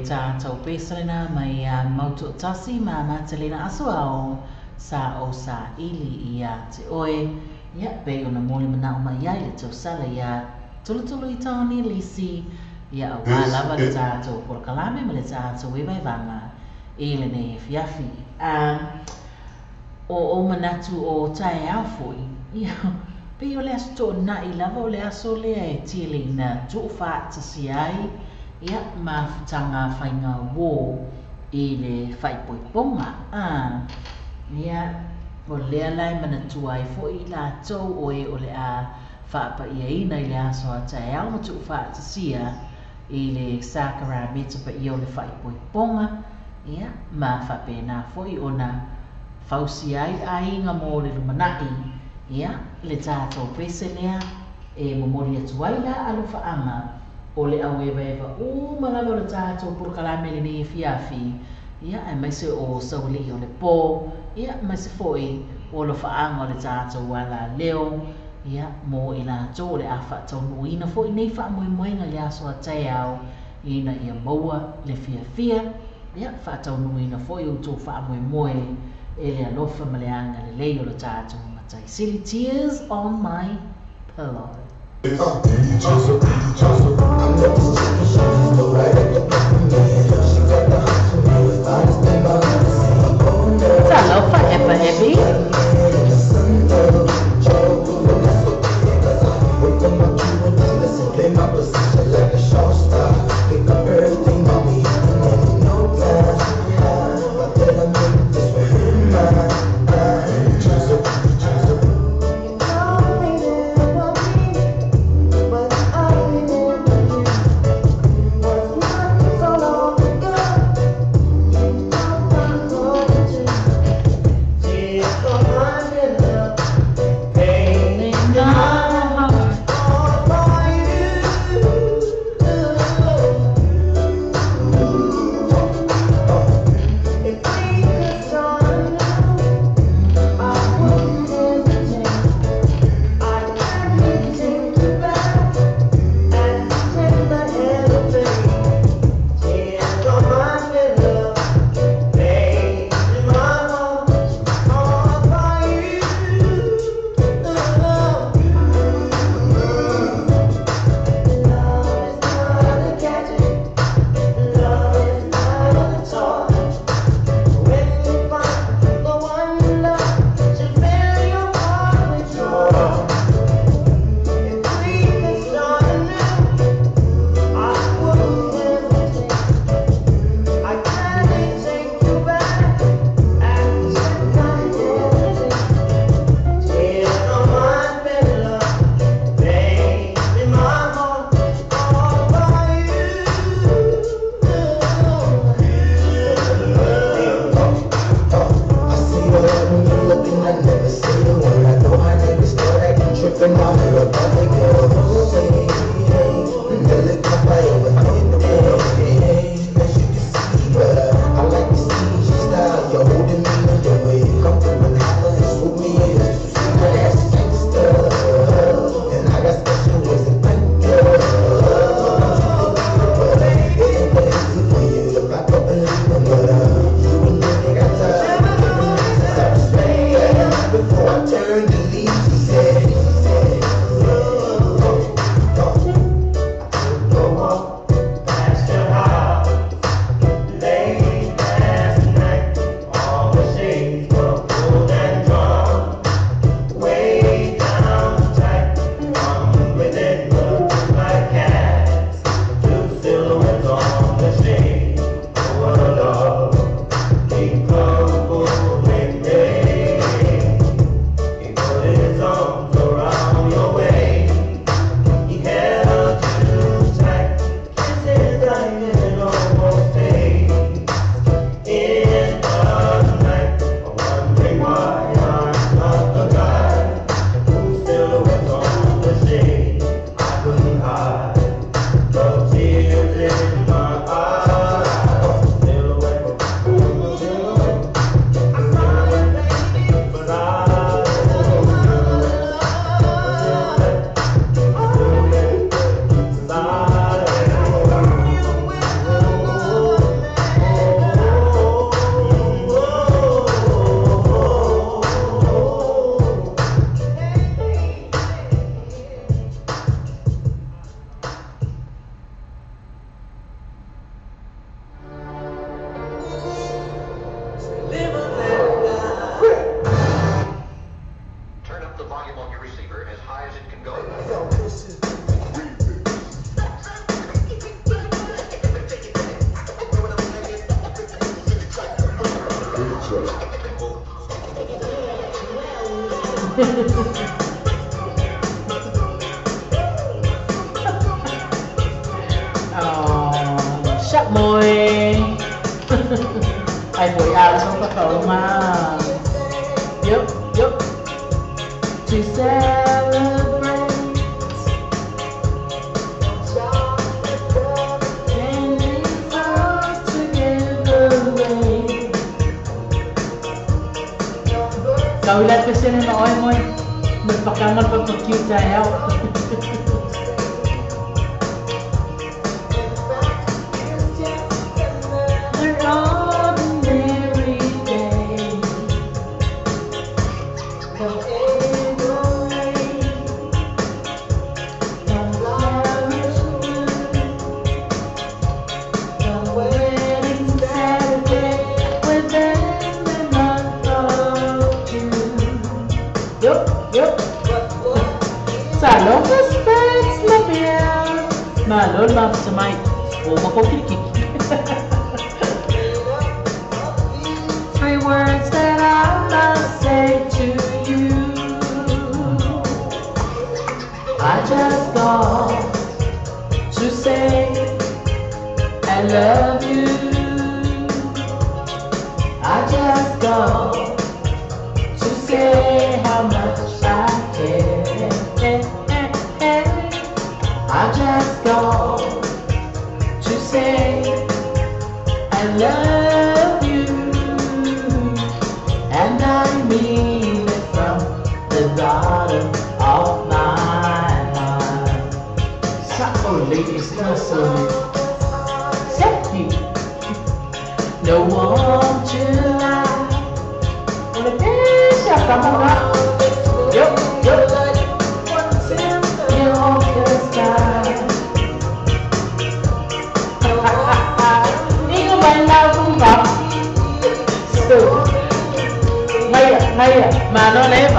tātou pēsarena mai mautu tasi ma mātelena aso ao sa o sa ili ia te oe ia pe ona mole mana o mai ai le tau sala ia tulu i taoni lisi ia a wālawa le tātou porokalame ma le tātou e vai vanga e le ne fiafi o manatu o tae au foi ia pe o le aso tō na i lava o le aso lea e tili na tuu whaatasi ai ia ma futanga whainga wō i le whaipoiponga ia o lea lai manatu ai fo i la tau oe o le a whaapa ia ina i le aso a tae au ma tuu whaatasia i le sakara metapa i o le whaipoiponga ia ma whapena fo i ona fausi ai ainga mō le lumanai ia le tātou pese lea e momori atu ai la alo whaanga o le au ewa malama le tātou porokalame le ne fiafi ia e maise o sauli o le pō ia maise foi o lo whaanga o le tātou wala leo ia mō i la tō le a whaatau nuina foi nei wha moenga le aso a tae au ina ia maua le fiafia ia whaatau nuina foi o tō wha moe e le alofa ma le anga le leo le tātou silly tears on my pillow. Hello, forever heavy.
Before I turned to leave, he said,
Sắc môi. Ai buổi ao xong có khẩu mà. Yup, yup. To celebrate. And it's all together. Kau lihat kesini na oy moy. Nagpakangan pag-cute tayo. Salong respects la biel. Malon map sa mic. O makokikik. Three words that I must say to you. I just got to say I love you. I just got to say how much I care. I just got to say I love you, and I mean it from the bottom of my heart. So ladies, so sexy. No one to lie. When it is, come on. Yup, yup. Ngay mà nó lép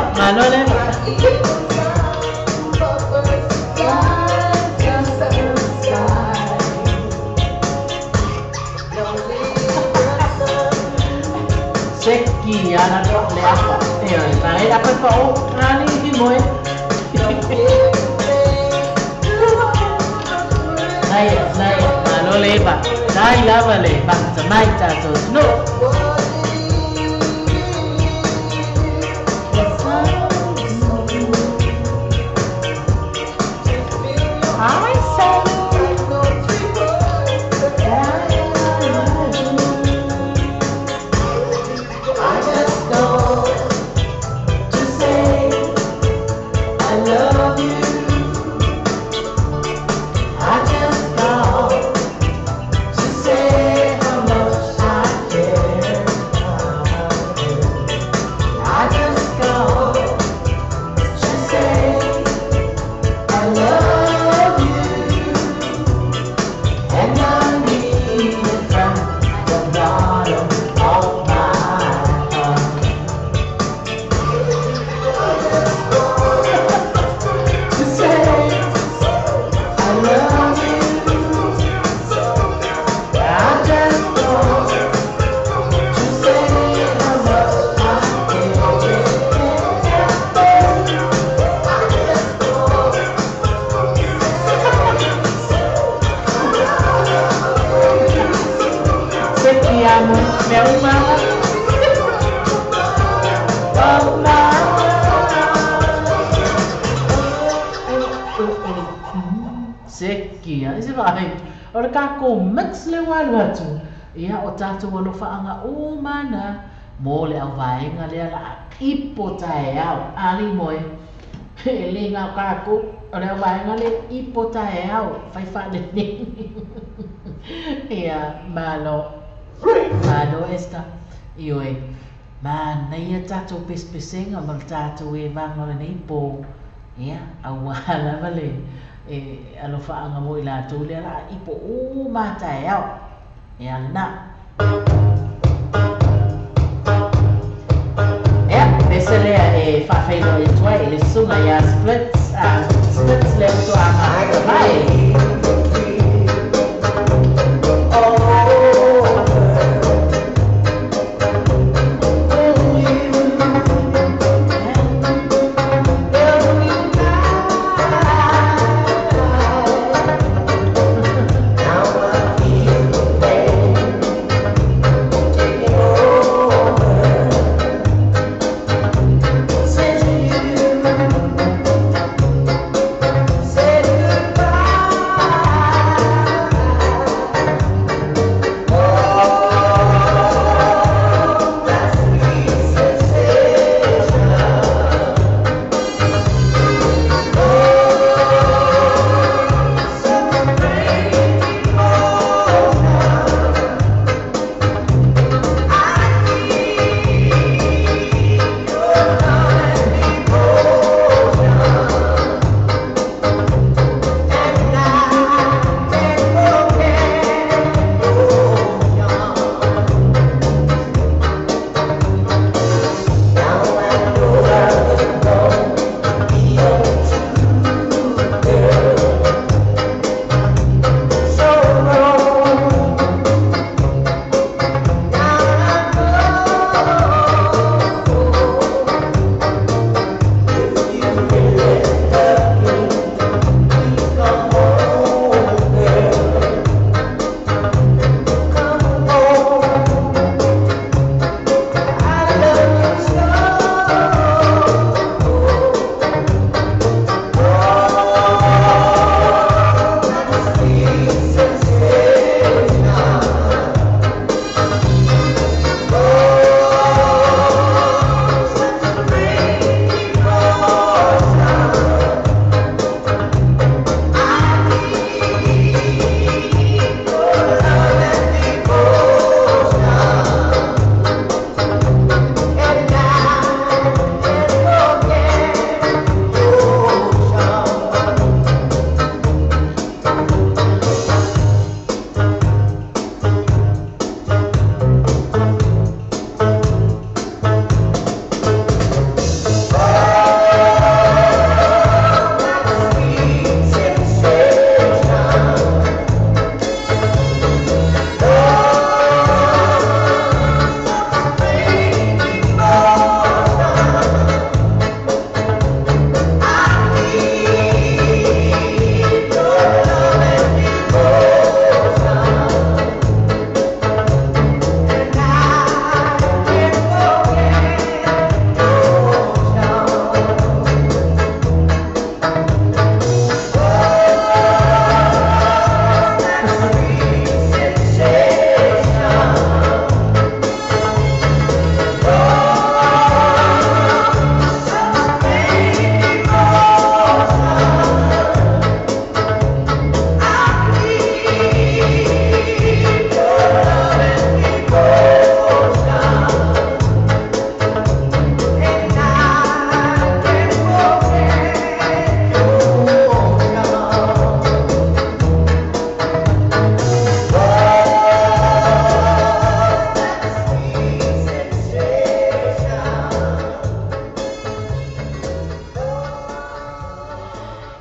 Seki anak kok lep ya saya dapat kau ani di moy Ngay mà nó lép đây là vấn đề bạn sẽ mai trả cho nó Sekia, isi vai. Ora ka ko mix le wala tu. Ia o tatu ono faanga o mana. Mole au vai nga le ala ipo tae au ali moe. Ele nga ka ko ora vai nga le ipo tae au fai fa de ni. Ia malo. Malo esta. Io e man ia tatu pespesenga mal tatu e vang no nei po. Ia awala vale. Alo faanga mo ila tu le la ipo o mata yao ya na besele fa felo e tua ele suma ya splits le to ama vai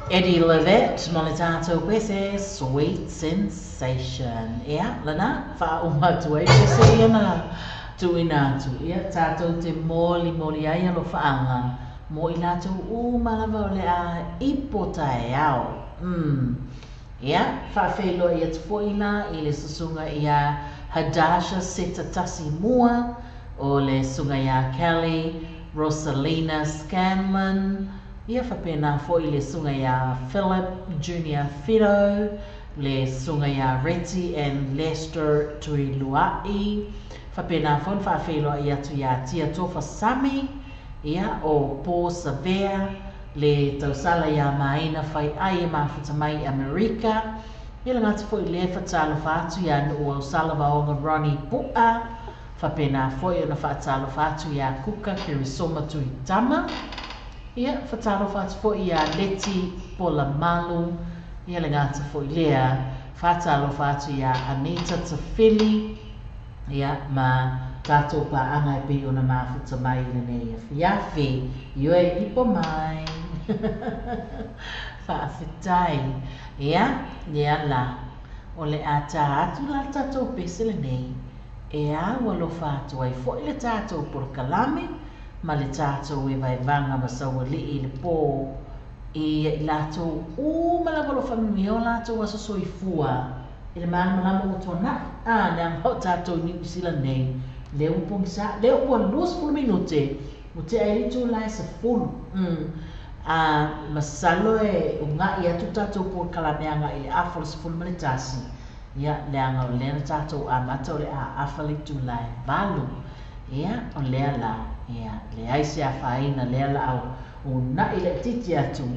Eddie Lovett, Molitato Pese, Sweet Sensation. Ia, lana, whaumatu ai pese iana tuinatu. Ia, tato te moli ai alo whaanga. Mo ilato malava ole a ipotae au. Ia, whawhelo ia tupoina, i le susunga ia Hadasha Setatasi Mua, o le sunga ia Kelly, Rosalina Scanlon, ia whapena fo i le sunga ia Philip Jr. Fido, le sunga ia Reti and Lester Tuiluai, whapena fo whawhelo ia tu ia Tia Tofa Sami, ia o Paul Savea, le tausala ia maina whai ai e mafuta mai Amerika, ia le ngata fo i le whatalo whatu ia nu o Salava o Ronnie Pua, whapena fo i ona whatalo whatu ia Kuka Kirisoma Tui Tama, ia whatalo whatu fo i a Leti Pola Malu, ia le ngata fo i lea whatalo whatu ia Anita Tafili, ia ma tato pa anga e pe ona mafuta mai le nei e fiafi, ioi ipo mai. Whaafitai. Ia, ia la. O le a tā atu la tātou pesele nei. E a walo whātua i fo i le tātou porokalame, ma le tātou e vai vanga ma sawa li i le pō. I lātou mala walo whamimi o lātou aso soi fua. I le mana malama o tōna. Ne ang hau tātou ni sila nei. Leo pong sa, leo po 20 minute. Mo te airitu lai sa full. Masalo e unga ia tu tātou po kalameanga i le awhal sa full malitasi. Ia leanga o lea na tātou a mata o le a awhali tu lai valu. Ia o lea la, ia le aise a whaina lea la au o na i le titi atu.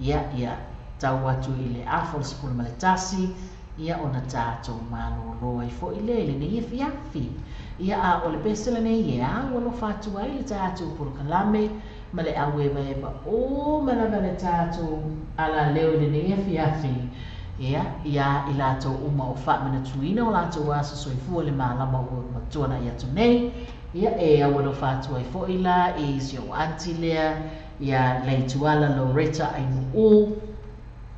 Ia tau atu i le awhal sa full malitasi. Ia o na tātou mano loa i fo i le ne ia fiafi. Ia a o le pesele ne ia walo whatu ai le tātou po kalame. Ma le awe eva o mana le tātou ala leo le ne fiafi. Ia i lātou uma o whaamana tuina o lātou asa soifua le mālama o matuana i atu nei. Ia e awalo whātua i fo ila i sio anti lea. Ia leituala Loretta ainu o.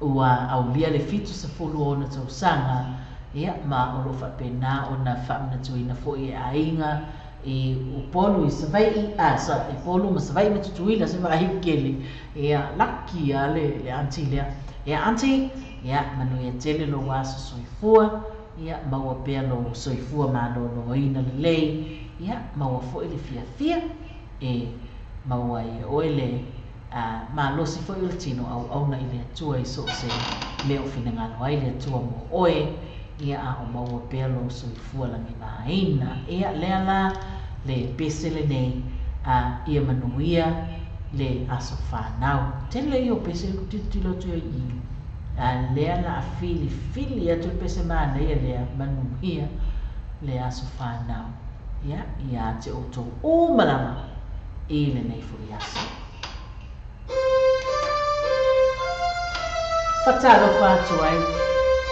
Ua au lia le fitu sa fulu o na tausanga. Ia ma o lo whapena o na whaamana tuina fo i a inga. I upolu i savai i polu ma savai me tutuila se vai kele ia laki ale le anti lea ia anti ia manu ia tele lo waso soifua ia maua pea lo soifua ma lo ina le lei ia maua fo ile fia e maua i oile ma lo si fo il tino au na ile tua i so se leo finangalo ai le tua mo oe ia o maua pea lo soifua la mi vaina ia lea la le pesele nei ia manuia le aso whanau. Tele i o pesele kutitilo tu i lea la a fili atu pese mana ia lea manuia le aso whanau. Ia te oto o malama i le nei furi aso. Whatalo whātu ai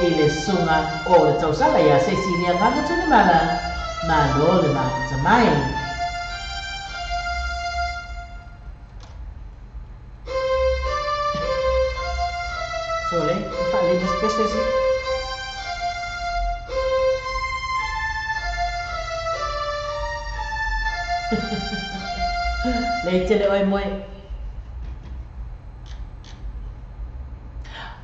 i le sunga o le tausala ia Cecilia Nganga tune mala ma lo le mafuta mai. Sole, fa le dispesesi. Le tele oi moi.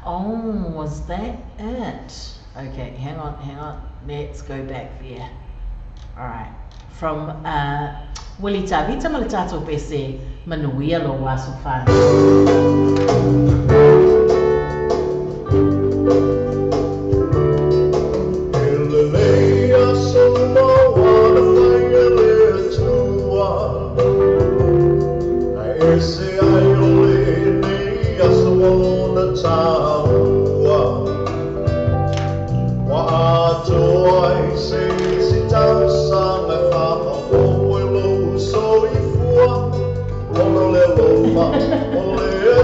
Oh, was that it? Okay, hang on. Let's go back there. Alright. From Willie Tavita Malitato Pese Manuia lo waso fan.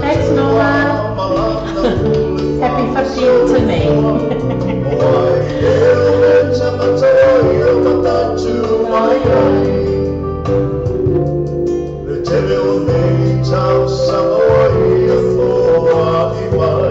Thanks, Noah. Happy 15th to me.
Le tele o nei tau sama i a fōa i wā.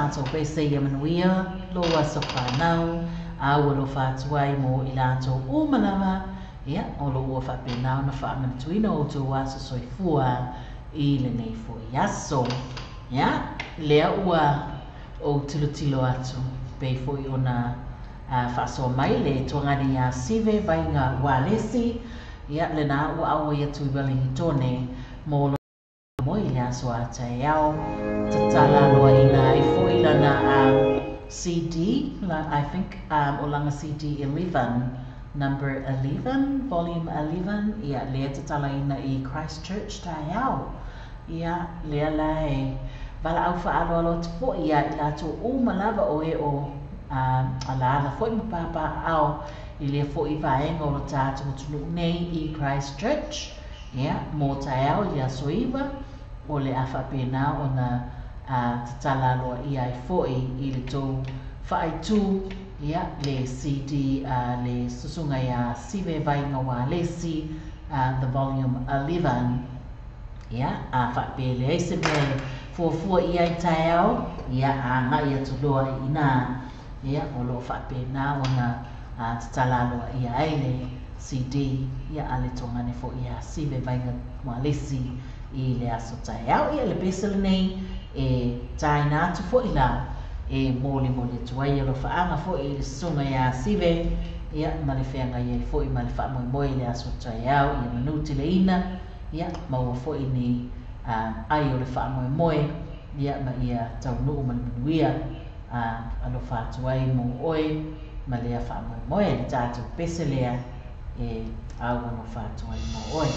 tātou pese ia manuia, loa sa whanau, a walo whātuai mō I lātou o manawa, ia, o lo ua whapenau na whaamanatuina o tō wāsa soifua I le nei fo iaso. Ia, lea ua o tilo atu, pei fo I ona whaasoa mai le tuangani a sive vai ngā wālesi, ia, le nā ua aua ia tui Wellington tone, mō mo I le aso a tai au, te tala loa I ngā I fo I lana CD, I think, o langa CD 11, number 11, volume 11, ia lea te tala ina I Christchurch tai au, ia lea lai, wala au wha alo alo te po ia I lato o malawa o e o ala foi papa au ile foi vaenga o tatu tunu nei I Christchurch mo taiao ia soiva o le afapena ona talalo ia foi ile to faitu le CD le susunga ia sive vainga wa lesi the volume 11 afapele se be for ia taiao anga ia tulua ina o lo fapena ona talalo ia ile CD ale tongane fo ia sive vainga wa lesi ile aso taiao ia le pesel nei taina tu fo ila moli tuai lo faanga fo le sunga ia sive male fenga ia fo I male fa moi le aso taiao ia manuti le ina mau fo ni ai o le fa moi ma ia tau no man nuia alo fa tuai mo oi ma le fa moi le tatu peselea au no fa tuai mo oi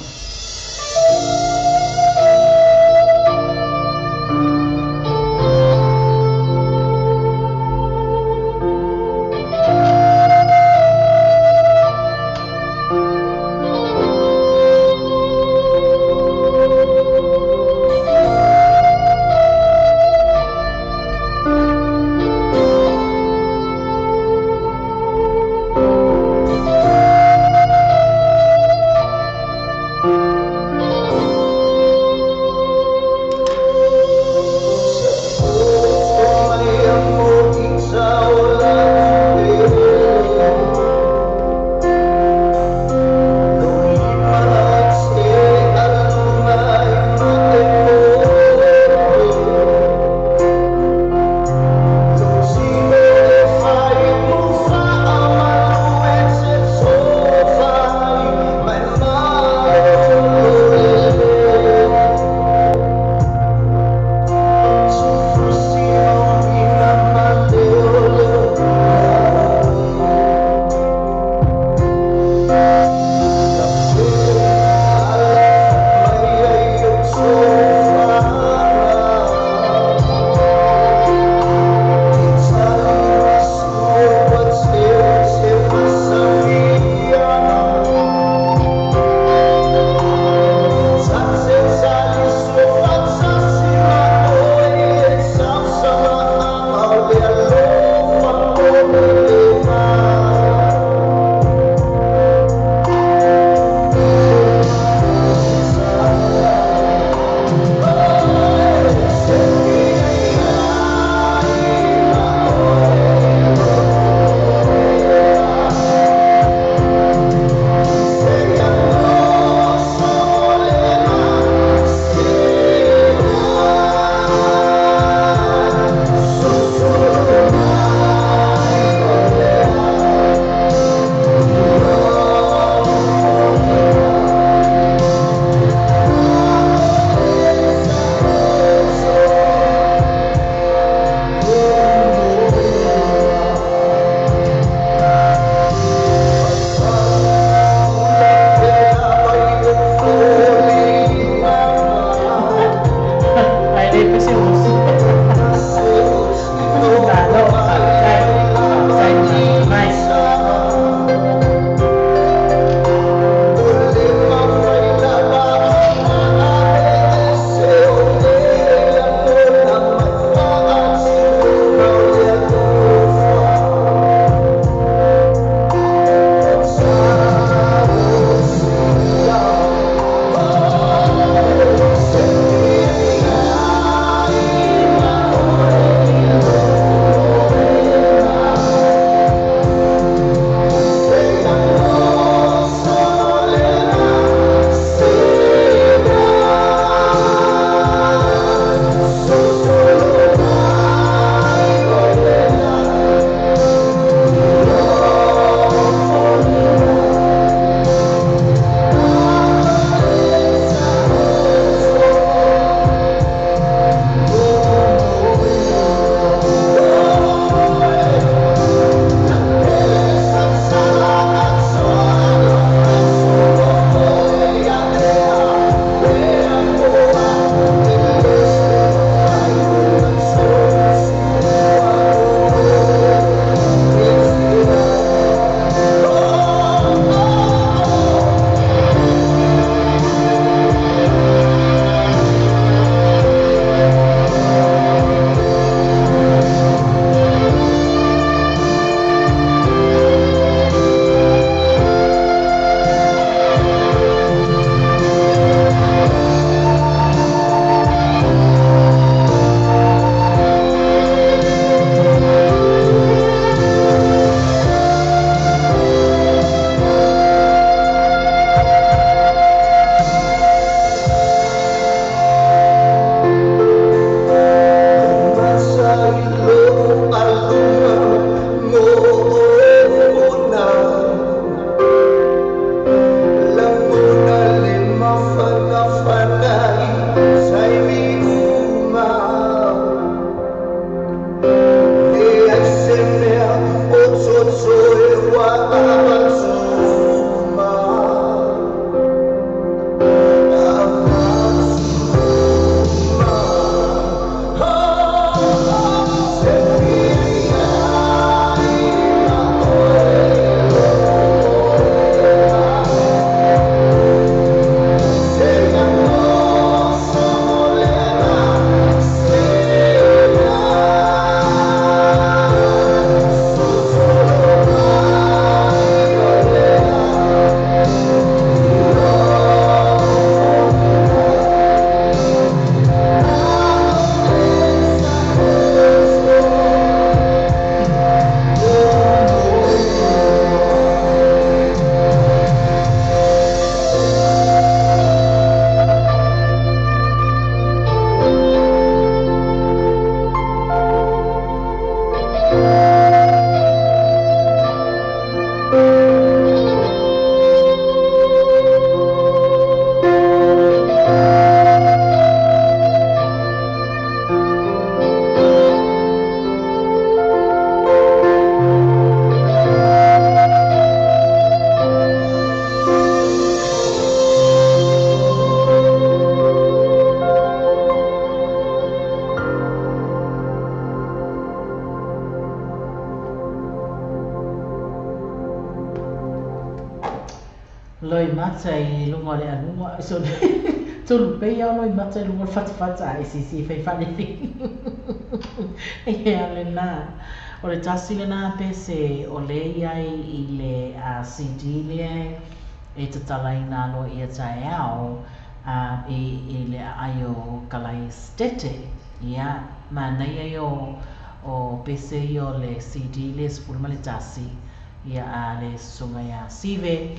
loi mata I lungo le anua so tulu pe ia loi mata lungo fata I si fai fani ia le na o le tasi le na pe se o le iai I le CD le e te talaina lo ia tae au I le aio kalai stete ia ma nei ai o pese I o le CD le sepuluma le tasi ia a le sunga ia sive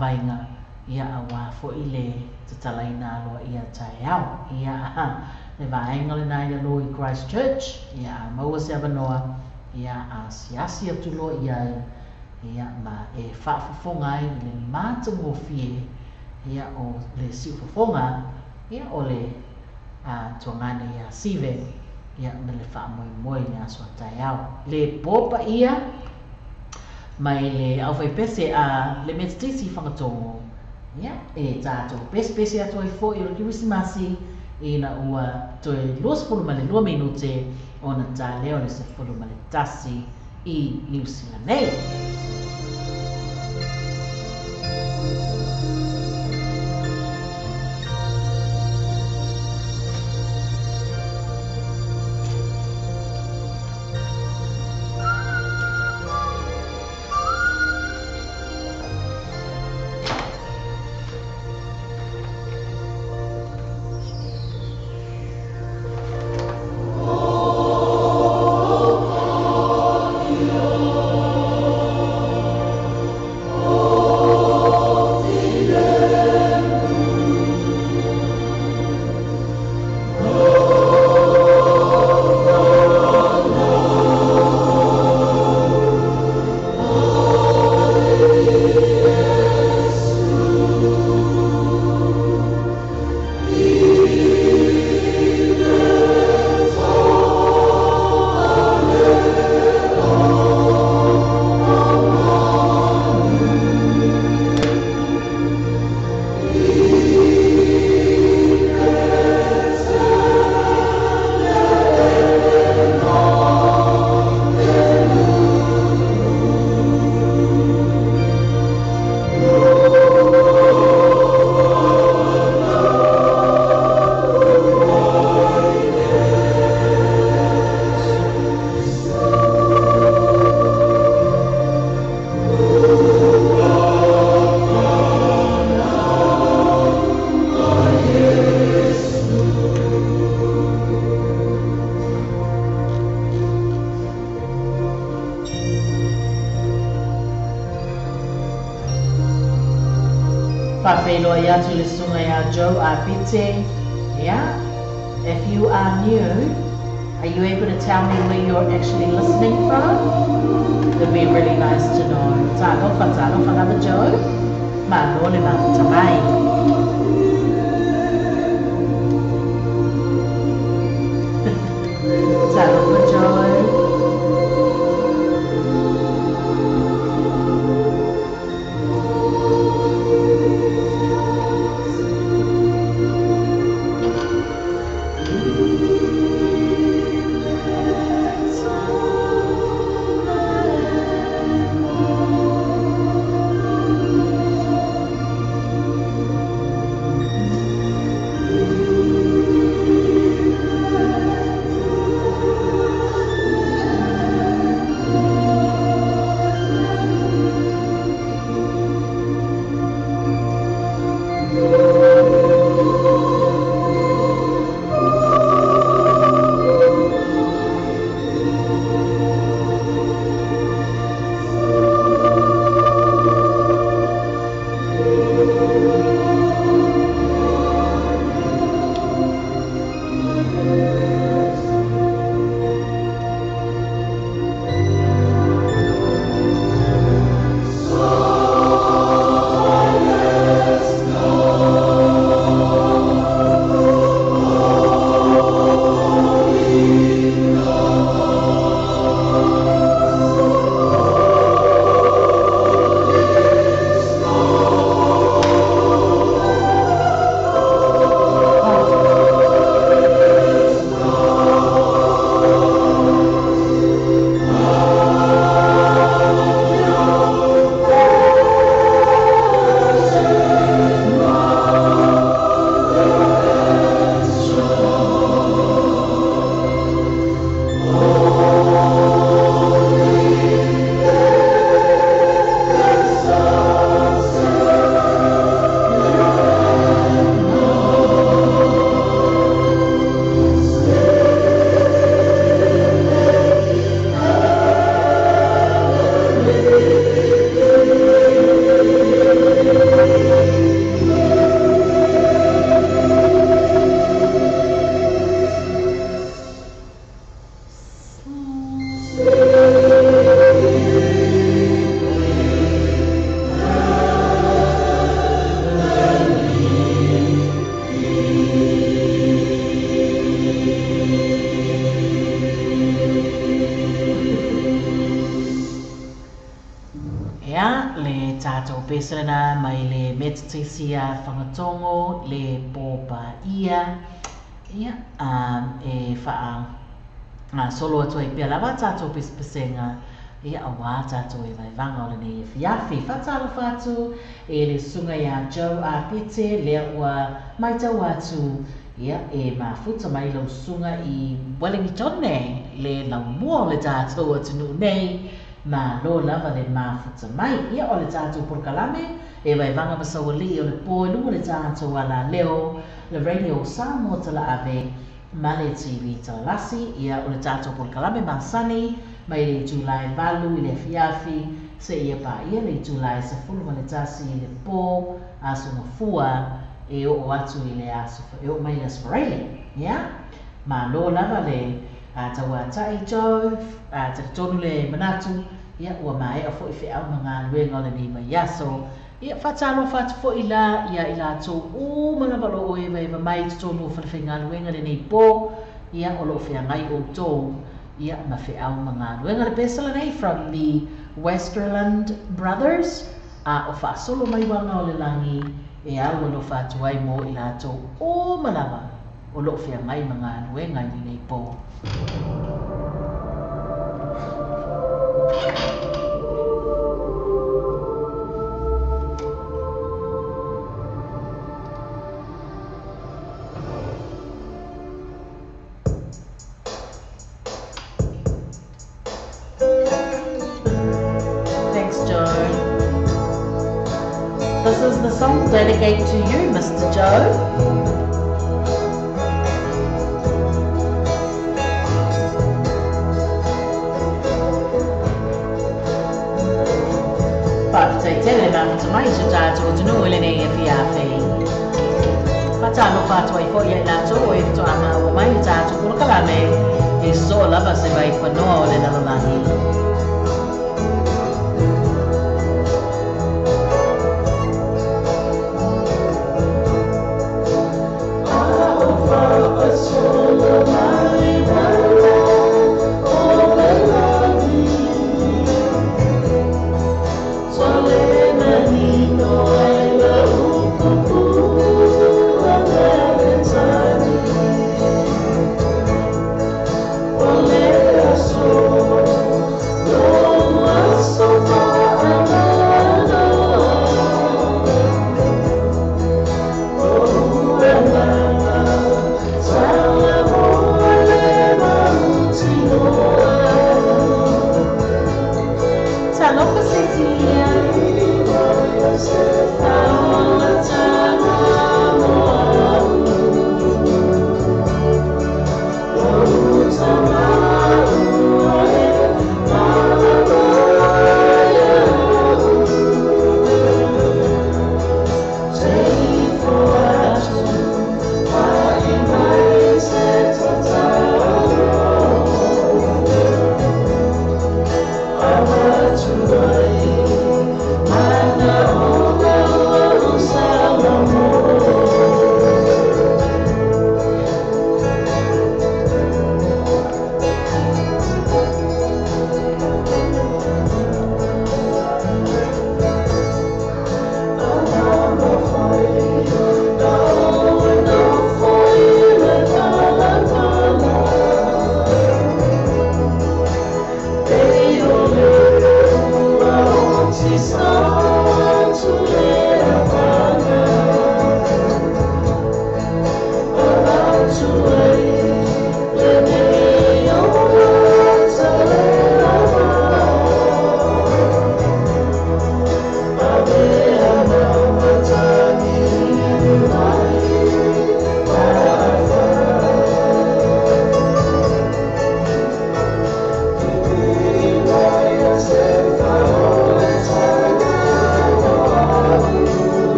vainga ia awa fo I le te talaina lo ia tae au ia le vaenga le nai le lo I Christchurch ia maua se avanoa ia a siasi atu lo ia ma e whaafafonga ai le mātango fie ia o le siufafonga ia o le tuangane ia sive ia me le whaamoe le aswa tai au le popa ia mai le au fai pese le metitisi whangatongo ia e tātou pese atu ai fo I o Kirisimasi ina ua toe luasfulu ma le 2 minute o na tā leo le sefulu ma le tasi I New Zealand nei. Whawhelo ia tu le sunga ia Joe Apite. Yeah. If you are new, are you able to tell me where you're actually listening from? It'd be really nice to know. Talo whanaba Joe. Ma no le ma tamai. Talo Joe. tātou pēsarana mai le metitesia whangatongo, le pōpa ia, e wha solo atu e pia lava tātou pēspesenga, a wā tātou e vai vanga o le nei e whiawhi. Whatalo whātu e le sunga ia Joe a pete, lea ua mai tau atu, e mafuta mai lau sunga I Wellington le lau mua le tātou atu nu nei, ma lo lava le mafuta mai. O le tātou porkalame, e vai vanga masawali o le pō lunga le tātou ala leo, le radio Samoa tala ave, ma le TV talalasi, o le tātou porkalame masani, mai le July valu I le fiafi, se ia pa ia le July se fulu ma le tasi I le pō, aso na fua, e o atu I le aso, e o mai le asparele, ma lo lava le tawa tai Joe, te tonu le manatu, ua mai a fo I fe au mga luenga le ni mai yaso, whatalo whatu fo I la tō mga walo o ewa mai tonu o whalawhenga luenga le ni pō, o lo whea ngai o tō, ma fe au mga luenga le pesala nei from the Westerland Brothers, o whaasolo mai wanga o le langi, au lo whatu ai mo I la tō o malawa, o lo whea ngai mga luenga I nei pō. This is the song dedicated to you, Mr. Joe. Tele mafuta mai se tātou o tunu ele nei e whiawhi. Whatalo whātua I fo ia I lātou o e whatoanga o mai I tātou kula kalame e so lava se vai whanoa o le nalalangi.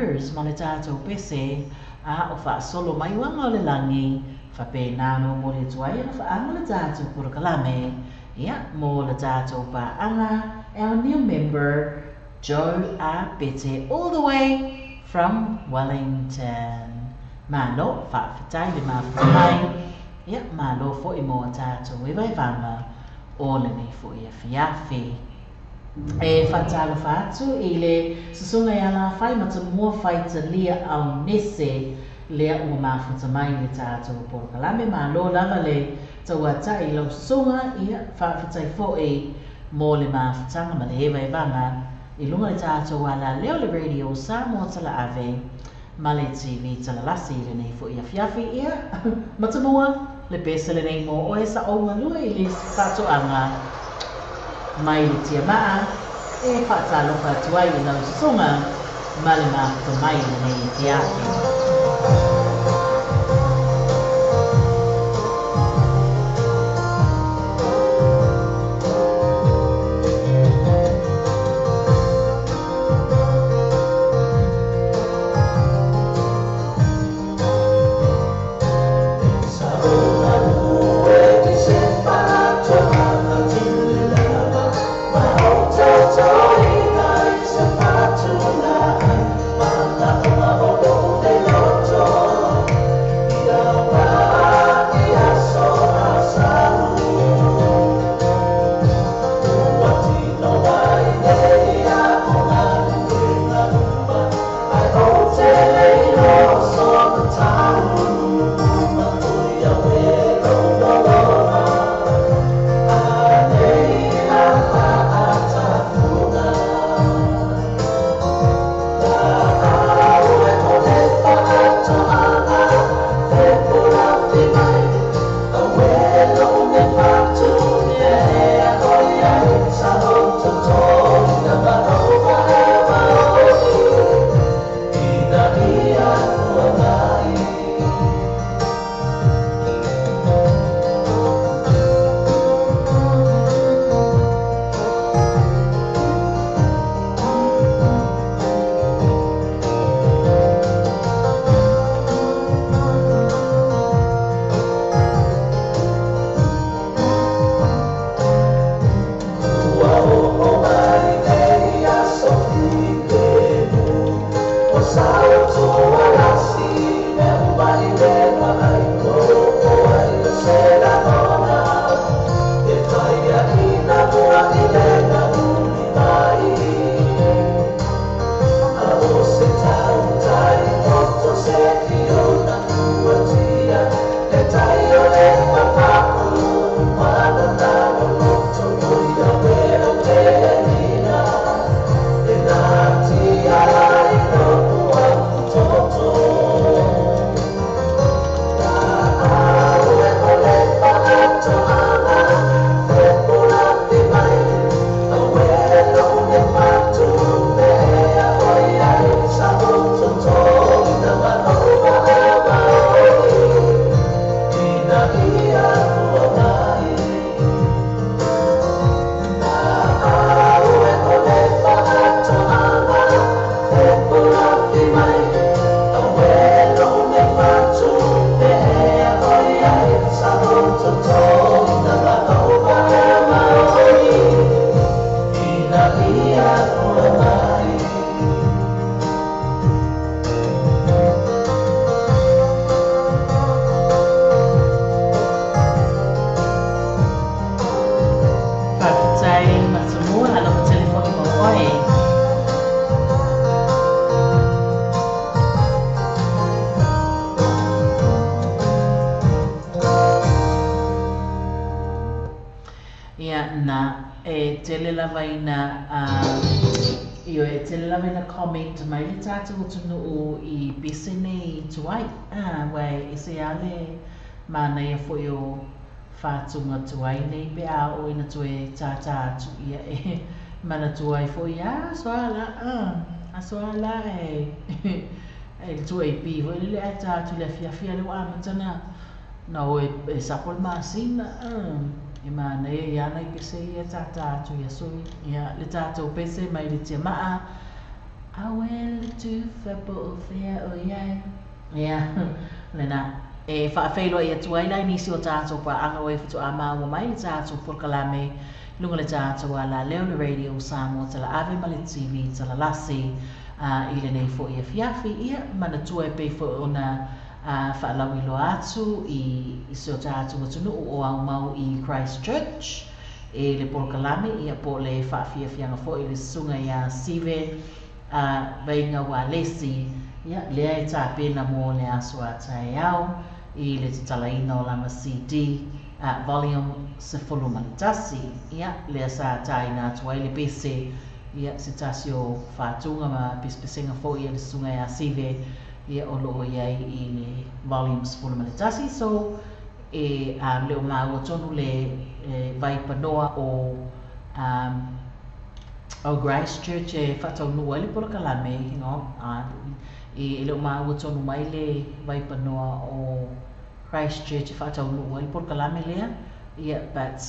members ma le tātou pese a o whaasolo mai wanga o le langi whapena no mo le tuai a whaanga le tātou Purukalame ia mo le tātou Pāanga our new member Joe Abete all the way from Wellington. Malo whawhitai le mawhitai ia malo fo i mo tātou e vai vanga o le nei fo i a whiawhi. E whatalo whātu i le susunga i ala whai mata mua whai ta lia au nese lea ua mawhita mai le tātou Purukalame malo lava le tauata i lau susunga ia whawhitai fo i mo le mawhitanga ma le hewa e vanga i lunga le tātou ala leo le radio sa mo tala ave ma le TV tala lasi le nei fo i a whiawhi ia matamua le pesa le nei mo o e sa o malua i le whātoanga mai le tia maa e whaatalo whātuai i lau susunga ma le mawhita mai le nei te ake. Comment mai le tātou tunu o I pese nei tuai wai ese ale mana ia foi o whātunga tuai nei pe a o ina tue tātā atu ia e mana tuai foi a soala e tuai pi foi le a tātu le fia le wa matana na o e sapol masina e mana ia nei pese ia tātā atu ia sui ia le tātou pese mai le tia maa Awel tu fapo fea o iai. Ia, lena. E whaafeilo i atu aila nisi o tātou pa anga wai fitu a maa mai le tātou por kalame lunga le tātou a la leo le radio Samoa tala ave ma le TV tala lasi i le nei fo i a fiafi ia mana tua e pei fo ona whaalau ilo atu i se o tātou atunu o au mau i Christchurch e le por kalame ia po le whaafiafianga fo i le sunga i a Sive vainga wa lesi ia lea e tā pēna mō le aso a tai au i le tatalaina o lama CD volume se fulu manitasi ia lea sa taina atu ai le pese ia se tasi o whātunga ma pispesenga fo ia le sunga ia sive ia o loo iai i le volume se fulu manitasi so e leo maa o tonu le vai panoa o Christchurch e whatau nua le polo kalame i leo maa o tonu mai le vai panoa o Christchurch e whatau nua le polo kalame lea ia but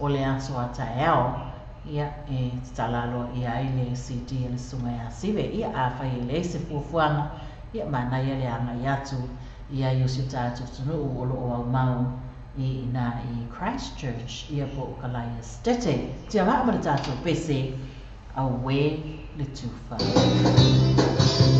o le aso a tae ao ia e talalo ia i le CD le sunga ia sive ia a whai le se fuafuanga ia mana ia le anga i atu ia i usi tātou tunu o lo o au mau i na i Christchurch ia po o kalai estete tia maa mara tātou pese a we le tufa.
I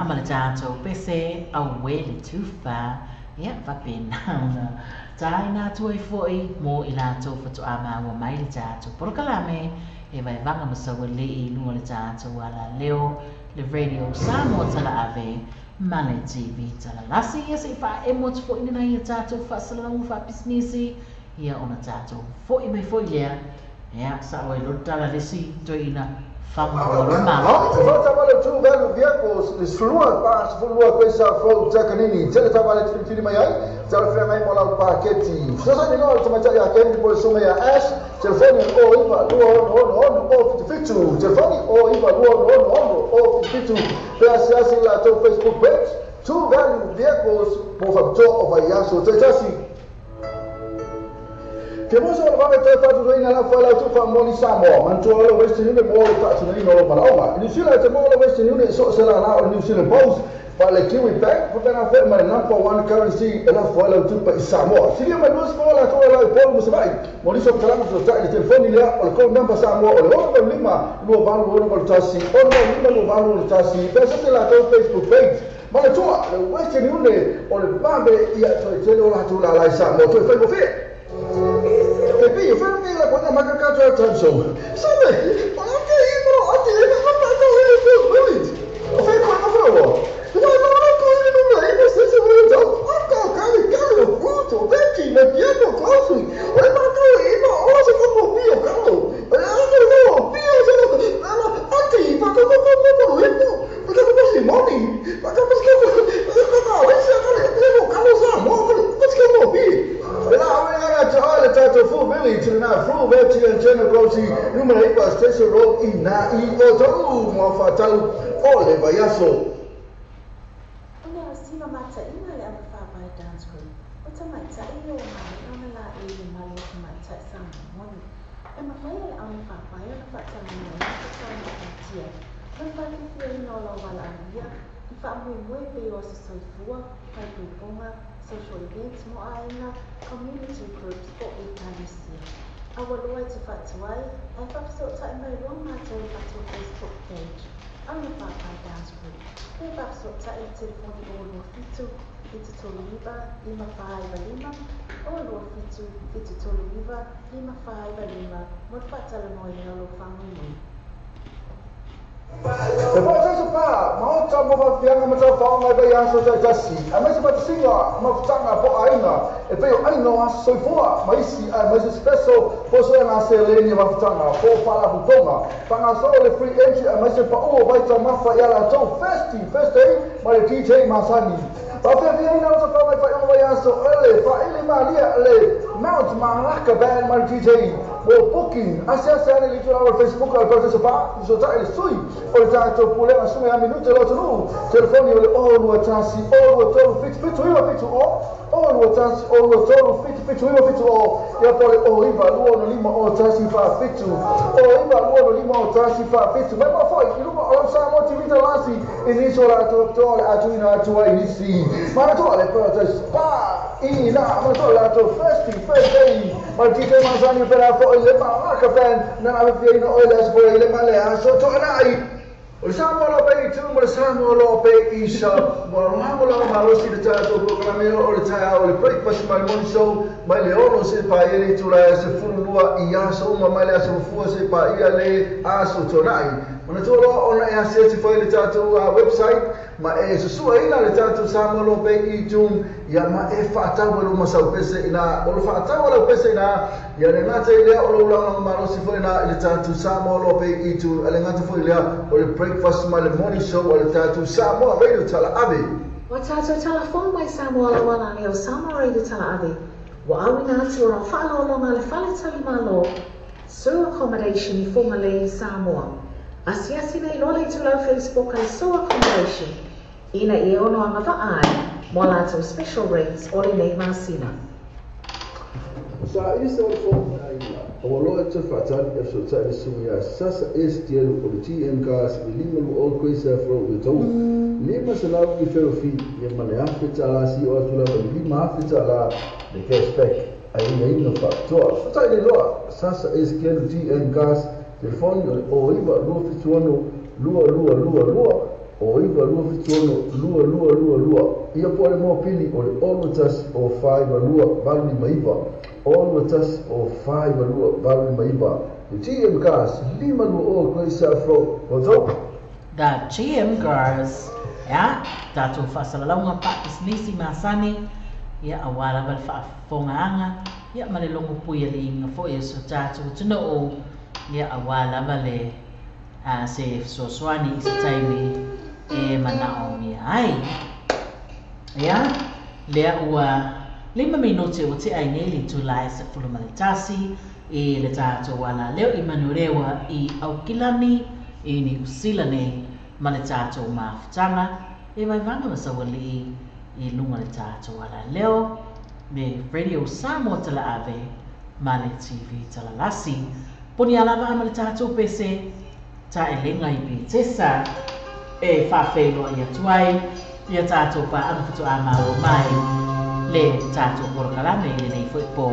ma le tātou pese au wele tufa ia whapenana taina tuai foi mo i lātou whatu ama wa mai le tātou porokalame e vai vanga masawa le i lua le tātou ala leo le radio Samoa tala ave ma le TV tala lasi ia se wha e motu foi nina ia tātou wha salamu wha pisnisi ia ona tātou foi mai foi lea ia sa oi lo tala lesi toina
Trabalho tu velho viaco, slua pas flua coisa fo takanini, tele trabalho tu tiri mai ai, tele frame mai mola paquete. Sasa ni no tuma ya kendi por suma ya ash, telefone o iva luo no fitu, telefone o iva luo no fitu. Peça lá teu Facebook page, tu velho viacos por favor vai yaso, tejasi. Ke mo so ba me te fa tu ina la fa la tu fa mo ni Samoa man tu lo west ni mo ta tu ni no malawa ni sila te mo lo west ni so se la na ni sila boss fa le kiwi bank for na fa ma number one currency la fa la tu pa Samoa sila ma no so la tu la po mo se vai mo ni so kala mo so ta ni telefoni la o ko number Samoa o lo ko lima lo ba lo tasi o no lima lo ba lo tasi pe se la tu Facebook page ma tu le west ni o le ba be ia to te lo la tu la Samoa tu fa mo fe Tapi eu fui ver quando a marca caiu a atenção. Sabe? Olha que aí, bro, até ele não tá tão ele. Eu fui com a avó. Eu não tô indo no meio, não sei se vou dar. Ah, cara, o fruto, vem na piano, classe. Olha para tu aí, olha se como pio, cara. Olha não, pio, ela aqui, para como não, porque eu não sei money. Para como que eu esse cara, eu não usar, mas que eu morri. Olha, Tato Full Village na Full Village and General Grocery número 8 Station Road ina I oto mo fatau ole vayaso.
Ona sima mata ina le afa by dance group. Ota mata iyo ma la e mali mata sama moni. E ma fa le au fa fa ya fa ta mo na fa ma tia. Ma fa ni fi no lo wala ia. Fa mo pe o se soifua fa tu ponga social events mo aina community groups for Italia. Our Lord to Fatuai, and I've sought time by one matter at our Facebook page. I'm the Papa Dance Group. We've sought time telephone or Fitu, Fitu Toluiva, Lima 5 Lima, or Fitu, Fitu Toluiva, Lima 5 Lima, Motfatalamoy, Yellow Family.
Depois isso pá, mau tá mo fianga mo tá fa ngai bai aso tá jasi. A mais ba singa, mo tanga po aina. E veio aina a soifua, mas special po so na seleni mo tanga po fala butonga. Tanga so le free entry, a mais pa o vai tá mafa yala to festi, ma le DJ Masani. Pa fe aina o tá vai fa ngai aso ele fa ele malia ele Mount Malaka band ma DJ. O booking, acessa ele lá no Facebook, al processo pa, so tá ele sui. O tanto problema assume a minuto lo tu telefoni o lo tansi o lo tolo fit o lo tansi o lo tolo fit o ya pole o iva lo no lima o tansi fa fit o iva lo no lima o tansi fa fit ma ma foi il lumo o sa mo ti vita lasi inizio la to a tu ina tu ai nisi ma to le processo pa ina ma to la to first day ma ti che mangiare per la fo le ma ka ben na ave vieno o le sbo le male a so to nai o Samoa lo pe tu mo Samoa lo pe isa mo lo malo si de tato programa o le taia o le breakfast my morning show mai le ono se pa ele tu la se fulua I aso ma mai le aso fu se pa ia le aso tonai Ona tolo ona e access foi le tato website ma e su ina le tato Samoa lo pe I tu ya ma e fata lo masau pese ina o lo fata lo pese ina ya le ngata ile o lo la malo si foi na le tato Samoa lo pe I tu ale ngata foi le o le breakfast my morning show o le tato Samoa radio tala ave
o tato telefon mai Samoa la wana ni o Samoa radio tala ave wa awina atu o falo lo le fale tali malo so accommodation I formally Samoa asiasi nei lo le tu la Facebook al so accommodation ina I ono anga va ai mo la tu special rates o le nei masina
sa isa o fo o lo te fatali e so tali sumia sasa estiel o TM gas lima o coisa fro de to lima se la ki ferofi e mane afita si o tula lima afita la de cashback ai nei no factor so tali lo sasa estiel TM gas telefone o iba lo fituano lua o iwa lua fitono lua ia po le mopili o le olu tasi o whaiva lua valu lima iwa olu tasi o whaiva lua valu lima iwa the GM Cars lima lua o koe sa fro o zo
the GM Cars ya tatu whaasalaunga pa isnisi masani ia awala bal whaafongaanga ia malelongo puia le inga fo ia so tatu tino o ia awala bale se soswani isi taimi e manaomi ai ya lea ua 5 minuti o te aineli tulai se fulumaletasi e le tato wala leo i manurewa i aukilani i ni usilane ma le tato mafutanga e vai vanga masawali i lunga le tato wala leo me radio Samoa tala ave ma le TV tala lasi poni alava ma le tato pese ta elenga i pitesa e whawhelo i atuai i a tato pa anfutu a mao mai le tato korokalame i le nei fwekpo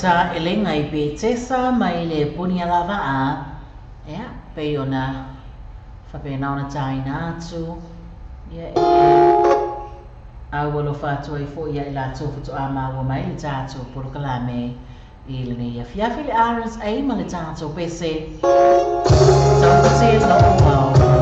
ta ele ngai pe te sa mai le puni lava a ya pe ona fa pe na ona tai na tu ya a wolo fa to I fo ya la to to ama wa mai le ta to por kala me ile ne ya fia fili arens ai ma le ta to pe se ta se no wow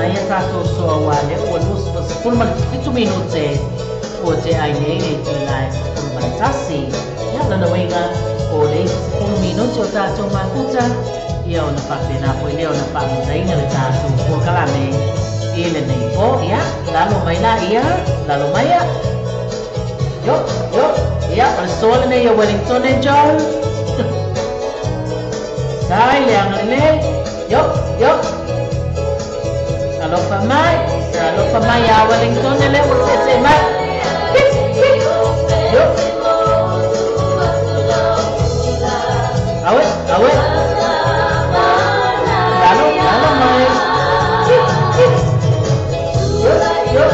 ia tātou soa wale ua lusu pa sa pulma le fitu minute o te ai nei nei tu lai sa pulma le tasi ia lana wenga o le sa pulma minute o tātou makuta ia o na whapena po i leo na whamudaina le tātou kua kalame i le nei po ia lalo mai la ia lalo mai ia yo ia o le soa nei a Wellington e John sai le angale yo alofa mai a Wellington le o se mai yo awe lalo mai yo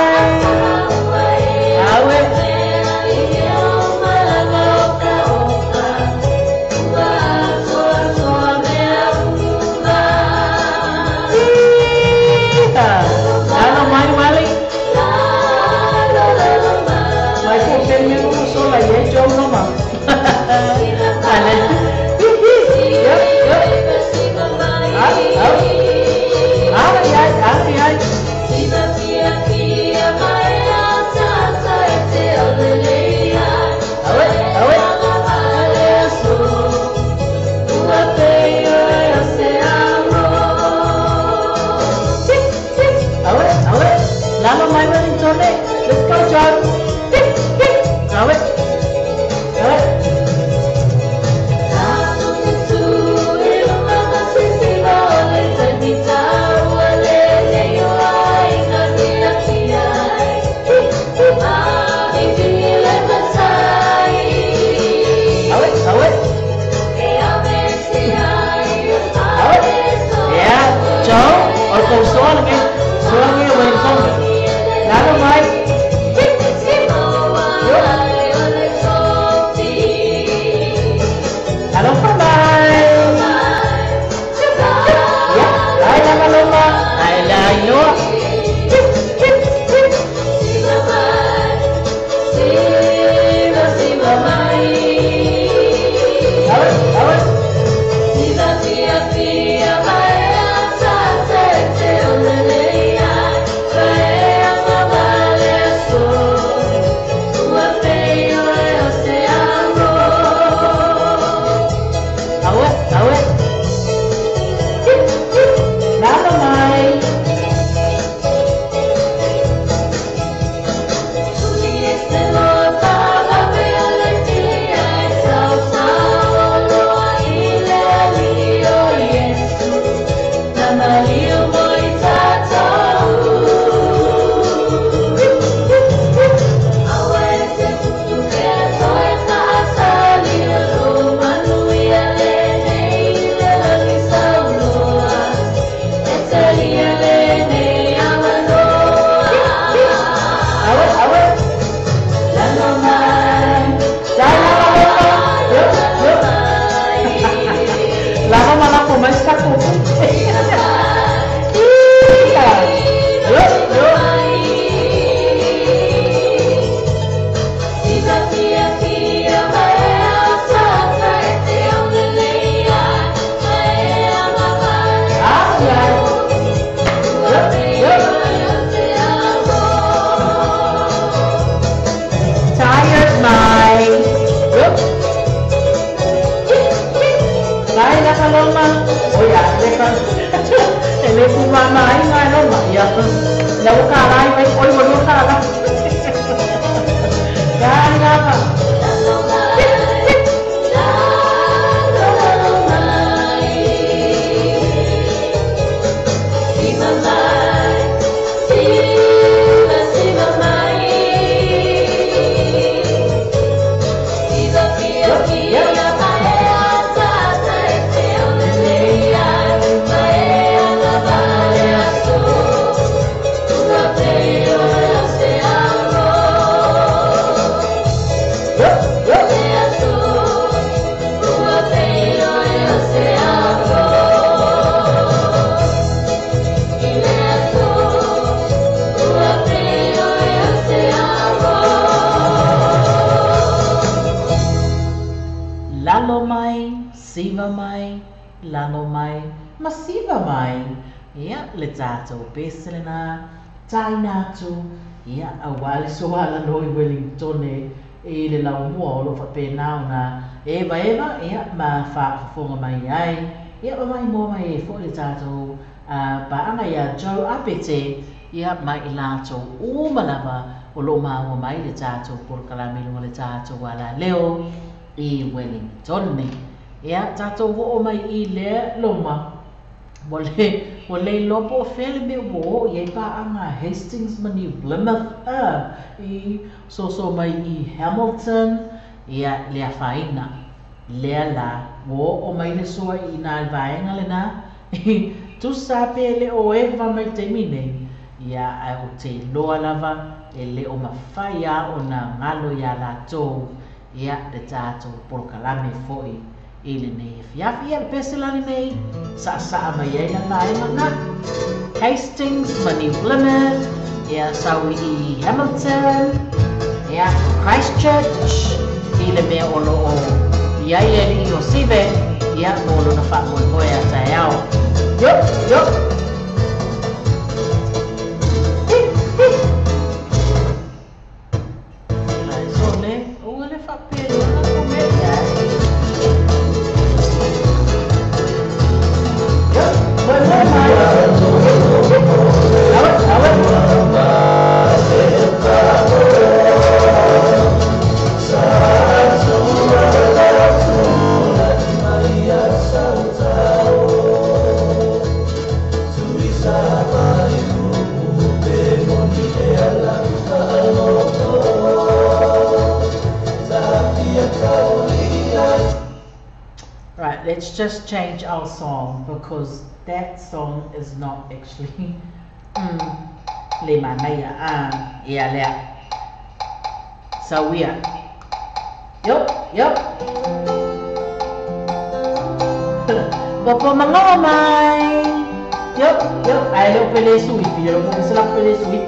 sing mai awe let's go, John. ia le tātou pesele na tai nātu ia awali soala no i Wellington e le lau mua o lo whapena o na eva ia ma whaafonga mai ai ia o mai mua mai e fo le tātou paanga ia Joe Apete ia mai i lātou umalava o lo maua mai le tātou porokalame lunga le tātou wala leo i Wellington ia tātou wo o mai i le loma Wale lopo fele me wo ye paanga Hastings mani Plymouth i so mai i Hamilton ia le faina le la wo o mai le soa i na vaenga le na tu sape le o eva mai te mine ia ai o te loa lava e le o mawhaia o na ngalo ia la tō ia le tātou porokalame foi ele nei fiafi al peselani nei sa mai ai na lai manga Hastings mani Plymouth ia sawi i Hamilton ia Christchurch ele me olo o ia ele i o sive ia olo na fa mo mo ia ta yao yo lai sole o ele fa pelo na comedia Right, let's just change our song because that song is not actually le manaya yeah le so we are yup Bapak mangomai yup ay lo pele sweet pero mo sila pele sweet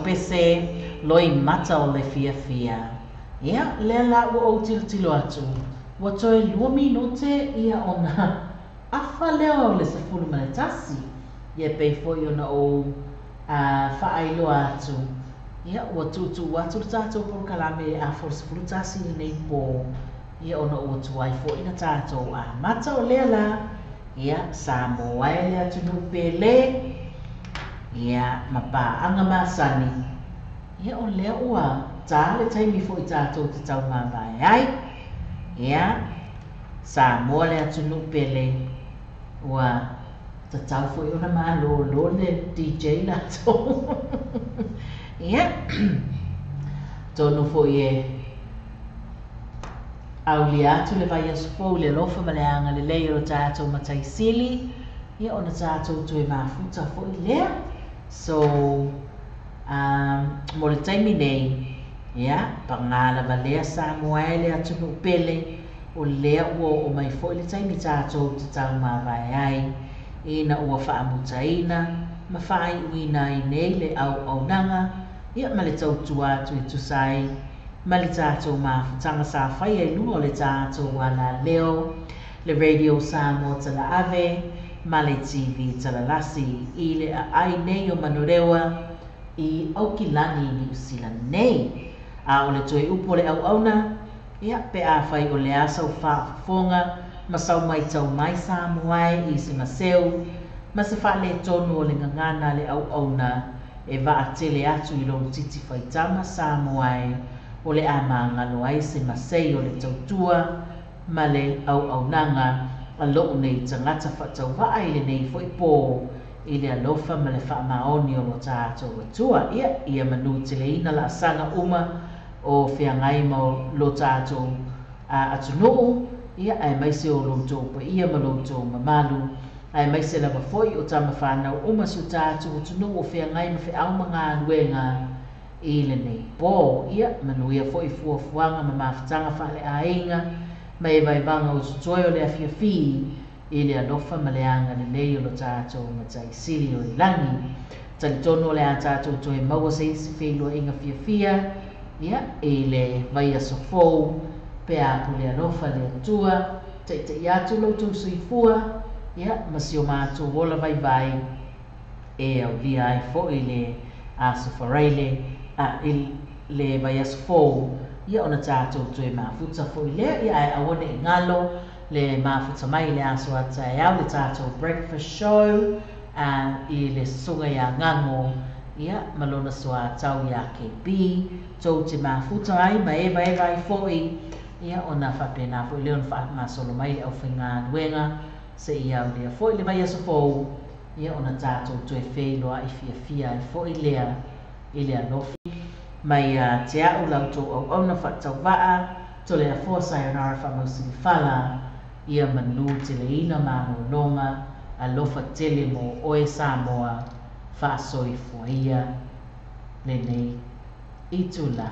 pese loi mata o le fia. Ia, lea la ua o tilo atu. Ua toe 2 minute ia ona afa leo le 10 tasi. Ia pei foi ona o whaailoa atu. Ia, ua tutu watu le tātou por kalame a 10 tasi nei po. Ia ona ua tuai foi na tātou a mata o lea la. Ia, sa moa e lea tunu pele. Ia, mapaanga masani. Ia, o lea ua tā le taimi foi tātou te tau mawai ai. Ia, sa moa lea tunu pele. Ua, te tau foi ona malo lo le DJ la tō. Ia, tonu foi e auli atu le vai asupou le lofa maleanga le leiro tātou matai sili. Ia, ona tātou tue mafuta foi lea. So, mo le taimi nei, ia, pangala valea sa moa e lea tunu pele. O lea ua o mai foi le taimi tātou te tau mawai ai. Ina ua whaamutaina, ma whai uina i nei le au nanga. Ia ma le tautu atu i tusai, ma le tātou mawhutanga sa whai ai lungo le tātou wala leo, le radio sa mo tala ave, ma le TV tala lasi, i le ai nei o manurewa, i Aukilani New Zealand nei. A o le toi upo le auna, ia pe a whai o le asau whaafonga, ma sau mai tau mai sa moai i se maseu, ma se wha le tonu o le ngangana le auna, e va a tele atu i lo titi whaitama sa moai, o le ama ngalo ai se masei o le tautua, ma le aunanga, a loo nei tangata whatau vai le nei foi pō, i le alofa ma le wha maoni o lo tātou atua, ia manu te le ina la sanga uma, o whiangai mo lo tātou atunuu, ia ai mai se o loto pa ia ma loto mamalu, ai mai se lava foi o tama whanau uma su tātou atunuu o whiangai ma whiau mga luenga i le nei pō, ia manuia foi fuafuanga ma mawhitanga whale ainga, ma e vai vanga o sutoe o le awhiawhi, i le alofa ma le anga le lei o lo tātou ma tai sili o i langi. Tali tono le a tātou toe maua se isi whelua inga whiawhia, ia, e le vai aso fōu, pe a pule alofa le atua, te iatu loutou suifua, ia, masio mātou wola vai, e au lia ai fo i le aso whareile, le vai aso fōu, ia ona tātou tue mafuta fo i lea, ia ai awane i ngalo, le mafuta mai le aso ata e au le tātou breakfast show, i le sunga ia ngango, ia, malona soa tau ia KB, tau te mafuta ai, ma eva ai fo i, ia ona whapena fo i leon masolo mai au whinga nuenga, se ia au lea fo i le vai aso fōu, ia ona tātou tue wheloa i fia i fo i lea nofi. Mai te au lautou au na whatau waa, to lea fua sayonara whamausi whala, ia manu te leina mano nonga, a lofa tele mo oe Samoa, whaasoi fua ia, le nei, i tula.